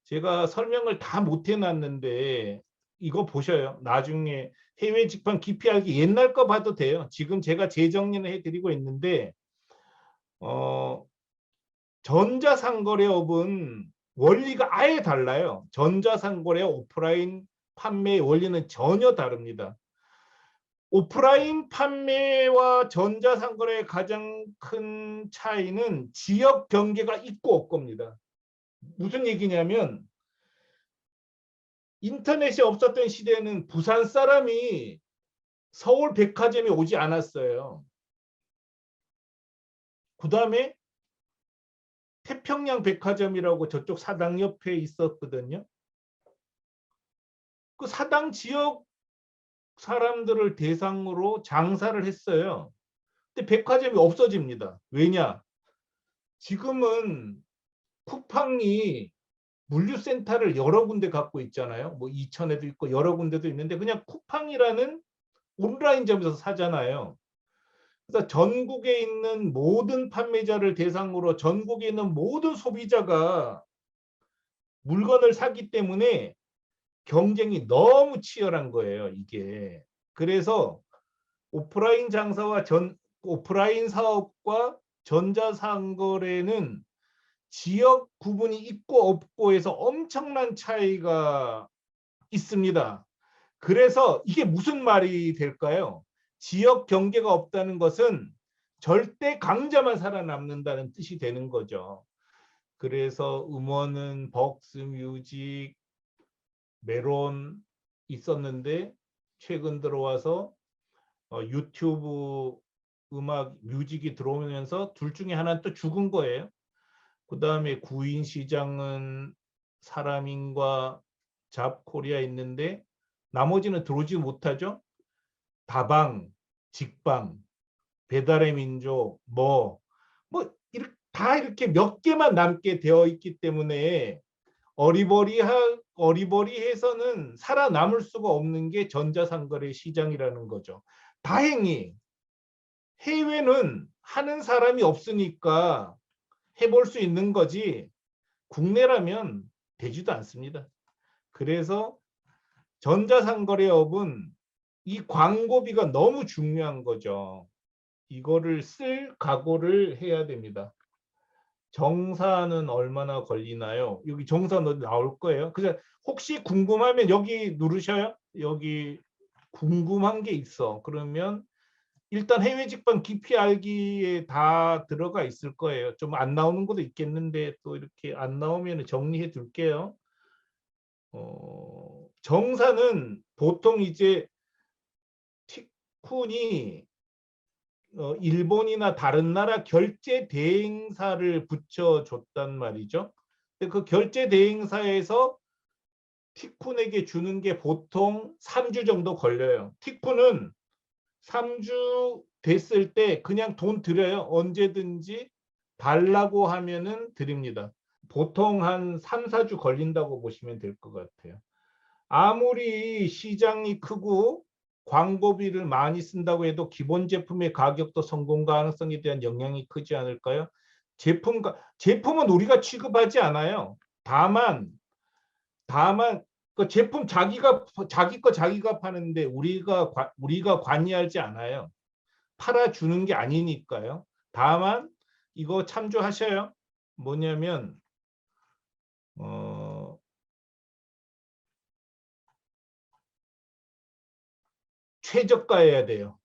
제가 설명을 다 못 해놨는데 이거 보셔요. 나중에 해외 직판 깊이 알기 옛날 거 봐도 돼요. 지금 제가 재정리를 해드리고 있는데 전자상거래업은 원리가 아예 달라요. 전자상거래와 오프라인 판매의 원리는 전혀 다릅니다. 오프라인 판매와 전자상거래의 가장 큰 차이는 지역 경계가 있고 없고입니다. 무슨 얘기냐면 인터넷이 없었던 시대에는 부산 사람이 서울 백화점에 오지 않았어요. 그 다음에 태평양 백화점이라고 저쪽 사당 옆에 있었거든요. 그 사당 지역 사람들을 대상으로 장사를 했어요. 근데 백화점이 없어집니다. 왜냐? 지금은 쿠팡이 물류센터를 여러 군데 갖고 있잖아요. 뭐 이천에도 있고 여러 군데도 있는데 그냥 쿠팡이라는 온라인점에서 사잖아요. 그래서 전국에 있는 모든 판매자를 대상으로 전국에 있는 모든 소비자가 물건을 사기 때문에 경쟁이 너무 치열한 거예요, 이게. 그래서 오프라인 장사와 오프라인 사업과 전자상거래는 지역 구분이 있고 없고에서 엄청난 차이가 있습니다. 그래서 이게 무슨 말이 될까요? 지역 경계가 없다는 것은 절대 강자만 살아남는다는 뜻이 되는 거죠. 그래서 음원은 벅스 뮤직, 메론 있었는데 최근 들어와서 유튜브 음악 뮤직이 들어오면서 둘 중에 하나는 또 죽은 거예요. 그 다음에 구인 시장은 사람인과 잡코리아 있는데 나머지는 들어오지 못하죠. 다방, 직방, 배달의 민족, 다 이렇게 몇 개만 남게 되어 있기 때문에 어리버리해서는 살아남을 수가 없는 게 전자상거래 시장이라는 거죠. 다행히 해외는 하는 사람이 없으니까 해볼 수 있는 거지 국내라면 되지도 않습니다. 그래서 전자상거래업은 이 광고비가 너무 중요한 거죠. 이거를 쓸 각오를 해야 됩니다. 정사는 얼마나 걸리나요? 여기 정사 나올 거예요. 그래서 혹시 궁금하면 여기 누르셔요. 여기 궁금한 게 있어. 그러면 일단 해외 직방 깊이 알기에 다 들어가 있을 거예요. 좀 안 나오는 것도 있겠는데 또 이렇게 안 나오면 정리해 둘게요. 정사는 보통 이제 티쿤이 일본이나 다른 나라 결제 대행사를 붙여줬단 말이죠. 근데 그 결제 대행사에서 티쿤에게 주는 게 보통 3주 정도 걸려요. 티쿤은 3주 됐을 때 그냥 돈 드려요. 언제든지 달라고 하면은 드립니다. 보통 한 3, 4주 걸린다고 보시면 될 것 같아요. 아무리 시장이 크고 광고비를 많이 쓴다고 해도 기본 제품의 가격도 성공 가능성에 대한 영향이 크지 않을까요? 제품은 우리가 취급하지 않아요. 다만 그 제품 자기 거 자기가 파는데 우리가 관여하지 않아요. 팔아주는 게 아니니까요. 다만 이거 참조하셔요. 뭐냐면 최저가여야 돼요.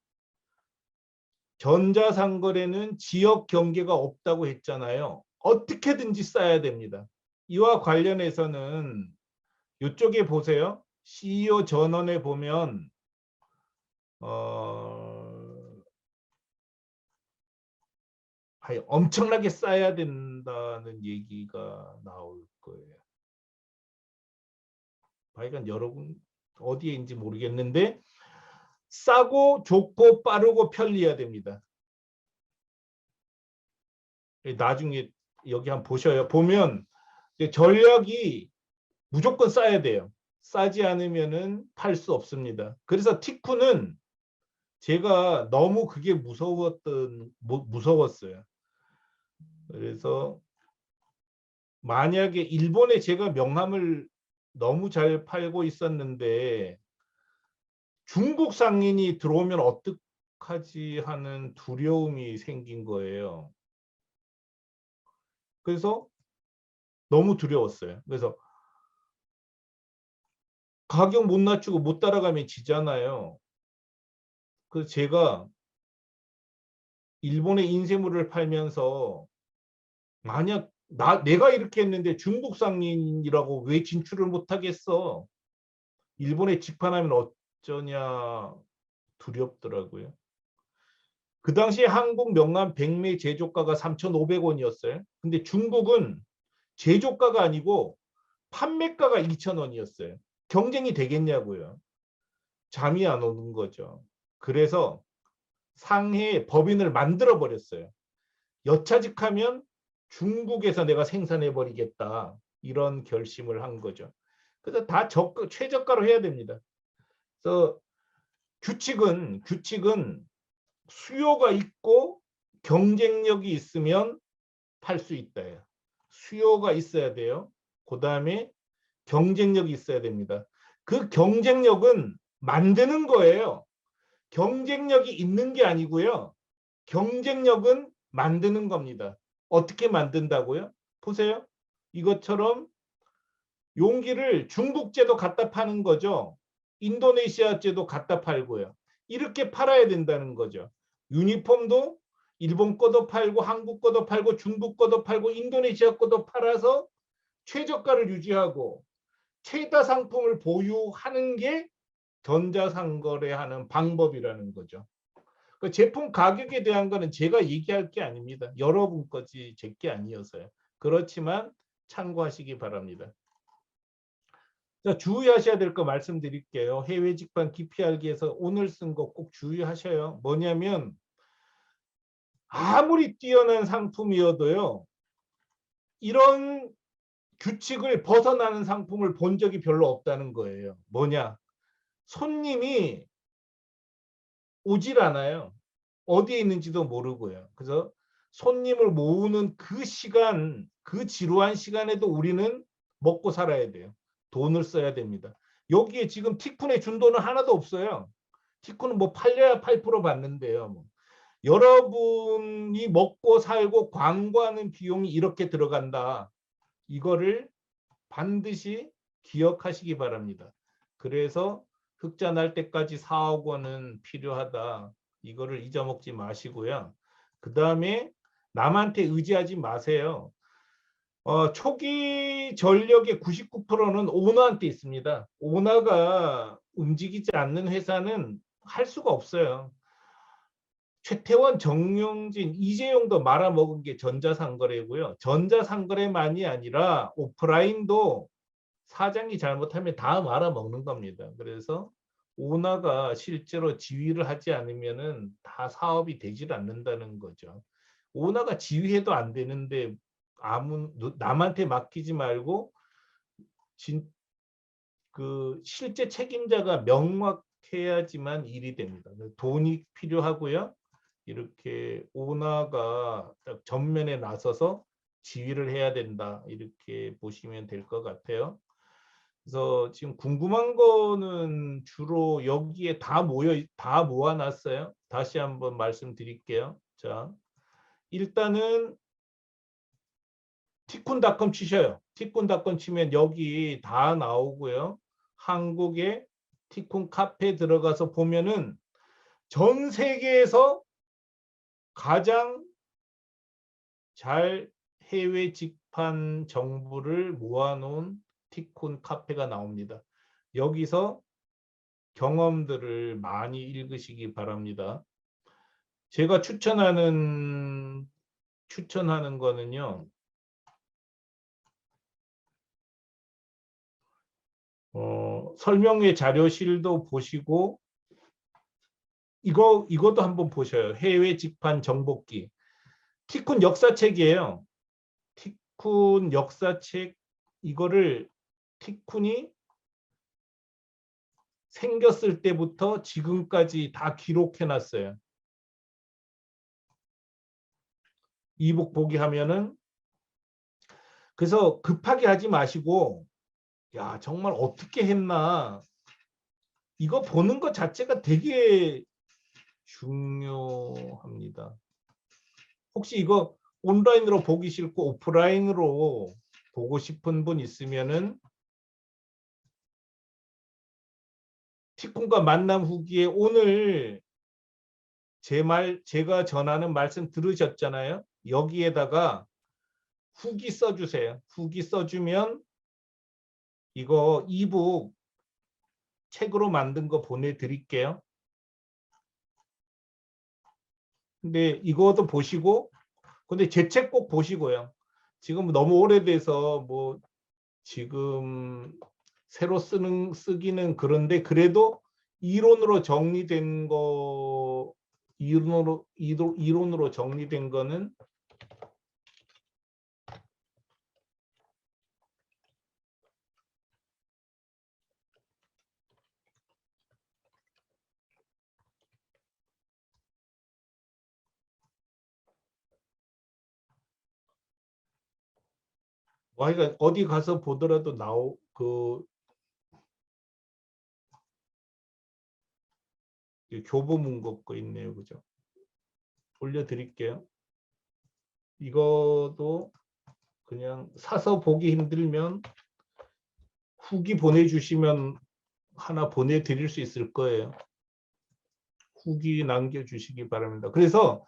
전자상거래는 지역 경계가 없다고 했잖아요. 어떻게든지 싸야 됩니다. 이와 관련해서는 이쪽에 보세요. CEO 전원에 보면 엄청나게 싸야 된다는 얘기가 나올 거예요. 하여간 여러분 어디에인지 모르겠는데 싸고 좋고 빠르고 편리해야 됩니다. 나중에 여기 한번 보셔요. 보면 전략이 무조건 싸야 돼요. 싸지 않으면은 팔 수 없습니다. 그래서 티쿠는 제가 너무 그게 무서웠어요. 그래서 만약에 일본에 제가 명함을 너무 잘 팔고 있었는데 중국 상인이 들어오면 어떡하지 하는 두려움이 생긴 거예요. 그래서 너무 두려웠어요. 그래서 가격 못 낮추고 못 따라가면 지잖아요. 그래서 제가 일본의 인쇄물을 팔면서 만약 내가 이렇게 했는데 중국 상인이라고 왜 진출을 못 하겠어? 일본에 직판하면 어쩌냐 두렵더라고요. 그 당시에 한국 명함 100매 제조가가 3,500원이었어요. 근데 중국은 제조가가 아니고 판매가가 2,000원이었어요. 경쟁이 되겠냐고요. 잠이 안 오는 거죠. 그래서 상해에 법인을 만들어 버렸어요. 여차직하면 중국에서 내가 생산해 버리겠다. 이런 결심을 한 거죠. 그래서 다 최저가로 해야 됩니다. 그래서 규칙은 수요가 있고 경쟁력이 있으면 팔 수 있다. 수요가 있어야 돼요. 그 다음에 경쟁력이 있어야 됩니다. 그 경쟁력은 만드는 거예요. 경쟁력이 있는 게 아니고요. 경쟁력은 만드는 겁니다. 어떻게 만든다고요? 보세요. 이것처럼 용기를 중국제도 갖다 파는 거죠. 인도네시아제도 갖다 팔고요. 이렇게 팔아야 된다는 거죠. 유니폼도 일본 거도 팔고 한국 거도 팔고 중국 거도 팔고 인도네시아 거도 팔아서 최저가를 유지하고 최다 상품을 보유하는 게 전자상거래하는 방법이라는 거죠. 그 제품 가격에 대한 거는 제가 얘기할 게 아닙니다. 여러분 거지 제 게 아니어서요. 그렇지만 참고하시기 바랍니다. 자, 주의하셔야 될 거 말씀드릴게요. 해외 직판 깊이 알기에서 오늘 쓴 거 꼭 주의하셔요. 뭐냐면 아무리 뛰어난 상품이어도요. 이런 규칙을 벗어나는 상품을 본 적이 별로 없다는 거예요. 뭐냐? 손님이 오질 않아요. 어디에 있는지도 모르고요. 그래서 손님을 모으는 그 시간, 그 지루한 시간에도 우리는 먹고 살아야 돼요. 돈을 써야 됩니다. 여기에 지금 티쿤에 준 돈은 하나도 없어요. 티쿤은 뭐 팔려야 8% 받는데요. 뭐. 여러분이 먹고 살고 광고하는 비용이 이렇게 들어간다. 이거를 반드시 기억하시기 바랍니다. 그래서 흑자 날 때까지 4억 원은 필요하다. 이거를 잊어먹지 마시고요. 그 다음에 남한테 의지하지 마세요. 초기 전력의 99%는 오너한테 있습니다. 오너가 움직이지 않는 회사는 할 수가 없어요. 최태원, 정용진, 이재용도 말아먹은 게 전자상거래고요. 전자상거래만이 아니라 오프라인도 사장이 잘못하면 다 말아먹는 겁니다. 그래서 오너가 실제로 지휘를 하지 않으면은 다 사업이 되질 않는다는 거죠. 오너가 지휘해도 안 되는데 남한테 맡기지 말고 실제 책임자가 명확해야지만 일이 됩니다. 돈이 필요하고요. 이렇게 오나가 딱 전면에 나서서 지휘를 해야 된다. 이렇게 보시면 될 것 같아요. 그래서 지금 궁금한 거는 주로 여기에 다 모아놨어요. 다시 한번 말씀드릴게요. 자, 일단은 티쿤닷컴 치셔요. 티쿤닷컴 치면 여기 다 나오고요. 한국의 티쿤 카페 들어가서 보면은 전 세계에서 가장 잘 해외 직판 정보를 모아놓은 티콘 카페가 나옵니다. 여기서 경험들을 많이 읽으시기 바랍니다. 제가 추천하는 거는요. 설명회 자료실도 보시고 이것도 한번 보셔요. 해외 직판 정복기. 티쿤 역사책이에요. 티쿤 역사책 이거를 티쿤이 생겼을 때부터 지금까지 다 기록해 놨어요. 이북 보기 하면은 그래서 급하게 하지 마시고 야 정말 어떻게 했나 이거 보는 것 자체가 되게 중요합니다. 혹시 이거 온라인으로 보기 싫고 오프라인으로 보고 싶은 분 있으면은 티쿤과 만남 후기에 오늘 제가 전하는 말씀 들으셨잖아요. 여기에다가 후기 써주세요. 후기 써주면 이거 이북 책으로 만든 거 보내드릴게요. 근데 이것도 보시고 근데 제 책 꼭 보시고요. 지금 너무 오래돼서 뭐 지금 새로 쓰기는 그런데 그래도 이론으로 정리된 거 이론으로 정리된 거는 그러니까 어디 가서 보더라도 교보문 거 있네요. 그죠? 올려드릴게요. 이것도 그냥 사서 보기 힘들면 후기 보내주시면 하나 보내드릴 수 있을 거예요. 후기 남겨주시기 바랍니다. 그래서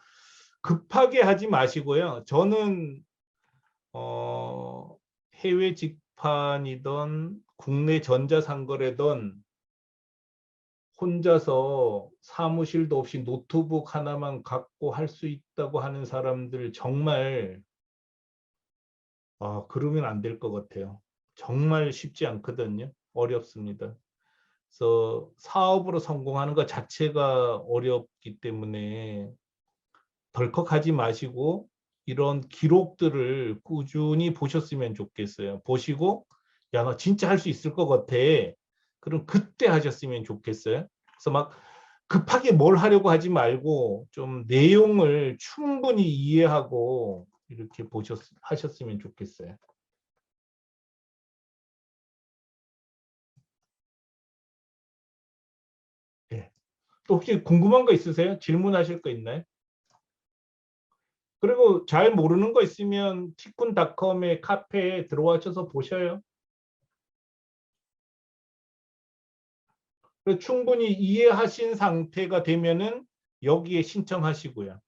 급하게 하지 마시고요. 저는 해외 직판이든 국내 전자상거래든 혼자서 사무실도 없이 노트북 하나만 갖고 할 수 있다고 하는 사람들 정말 그러면 안 될 것 같아요. 정말 쉽지 않거든요. 어렵습니다. 그래서 사업으로 성공하는 것 자체가 어렵기 때문에 덜컥하지 마시고 이런 기록들을 꾸준히 보셨으면 좋겠어요. 보시고 야, 너 진짜 할 수 있을 것 같아. 그럼 그때 하셨으면 좋겠어요. 그래서 막 급하게 뭘 하려고 하지 말고 좀 내용을 충분히 이해하고 이렇게 하셨으면 좋겠어요. 네. 또 혹시 궁금한 거 있으세요? 질문하실 거 있나요? 그리고 잘 모르는 거 있으면 티쿤닷컴의 카페에 들어와셔서 보셔요. 충분히 이해하신 상태가 되면은 여기에 신청하시고요.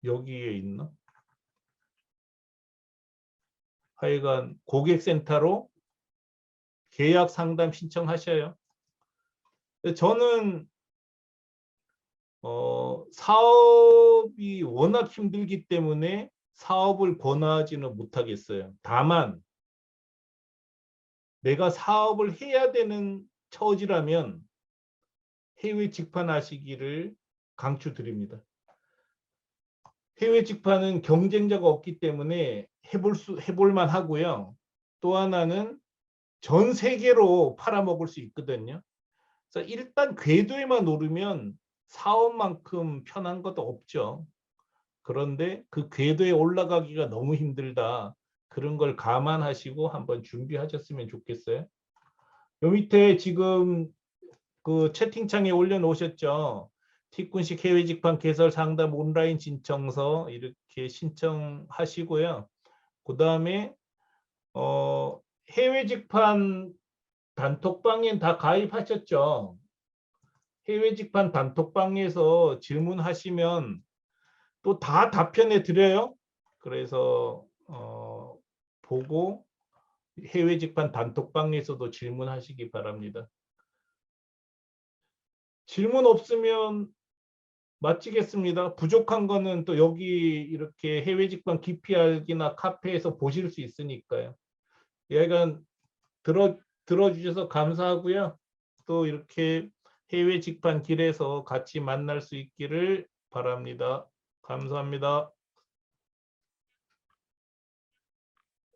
여기에 있나? 하여간 고객센터로 계약 상담 신청하셔요. 저는 사업이 워낙 힘들기 때문에 사업을 권하지는 못하겠어요. 다만 내가 사업을 해야 되는 처지라면 해외 직판하시기를 강추드립니다. 해외 직판은 경쟁자가 없기 때문에 해볼만 하고요. 또 하나는 전 세계로 팔아먹을 수 있거든요. 그래서 일단 궤도에만 오르면 사업만큼 편한 것도 없죠. 그런데 그 궤도에 올라가기가 너무 힘들다. 그런 걸 감안하시고 한번 준비하셨으면 좋겠어요. 요 밑에 지금 그 채팅창에 올려놓으셨죠. 티꾼식 해외 직판 개설 상담 온라인 신청서 이렇게 신청하시고요. 그 다음에 해외 직판 단톡방에 다 가입하셨죠. 해외 직판 단톡방에서 질문하시면 또 다 답변해 드려요. 그래서 보고 해외 직판 단톡방에서도 질문하시기 바랍니다. 질문 없으면 마치겠습니다. 부족한 거는 또 여기 이렇게 해외 직판 깊이 알기나 카페에서 보실 수 있으니까요. 약간 들어주셔서 감사하고요. 또 이렇게 해외 직판 길에서 같이 만날 수 있기를 바랍니다. 감사합니다.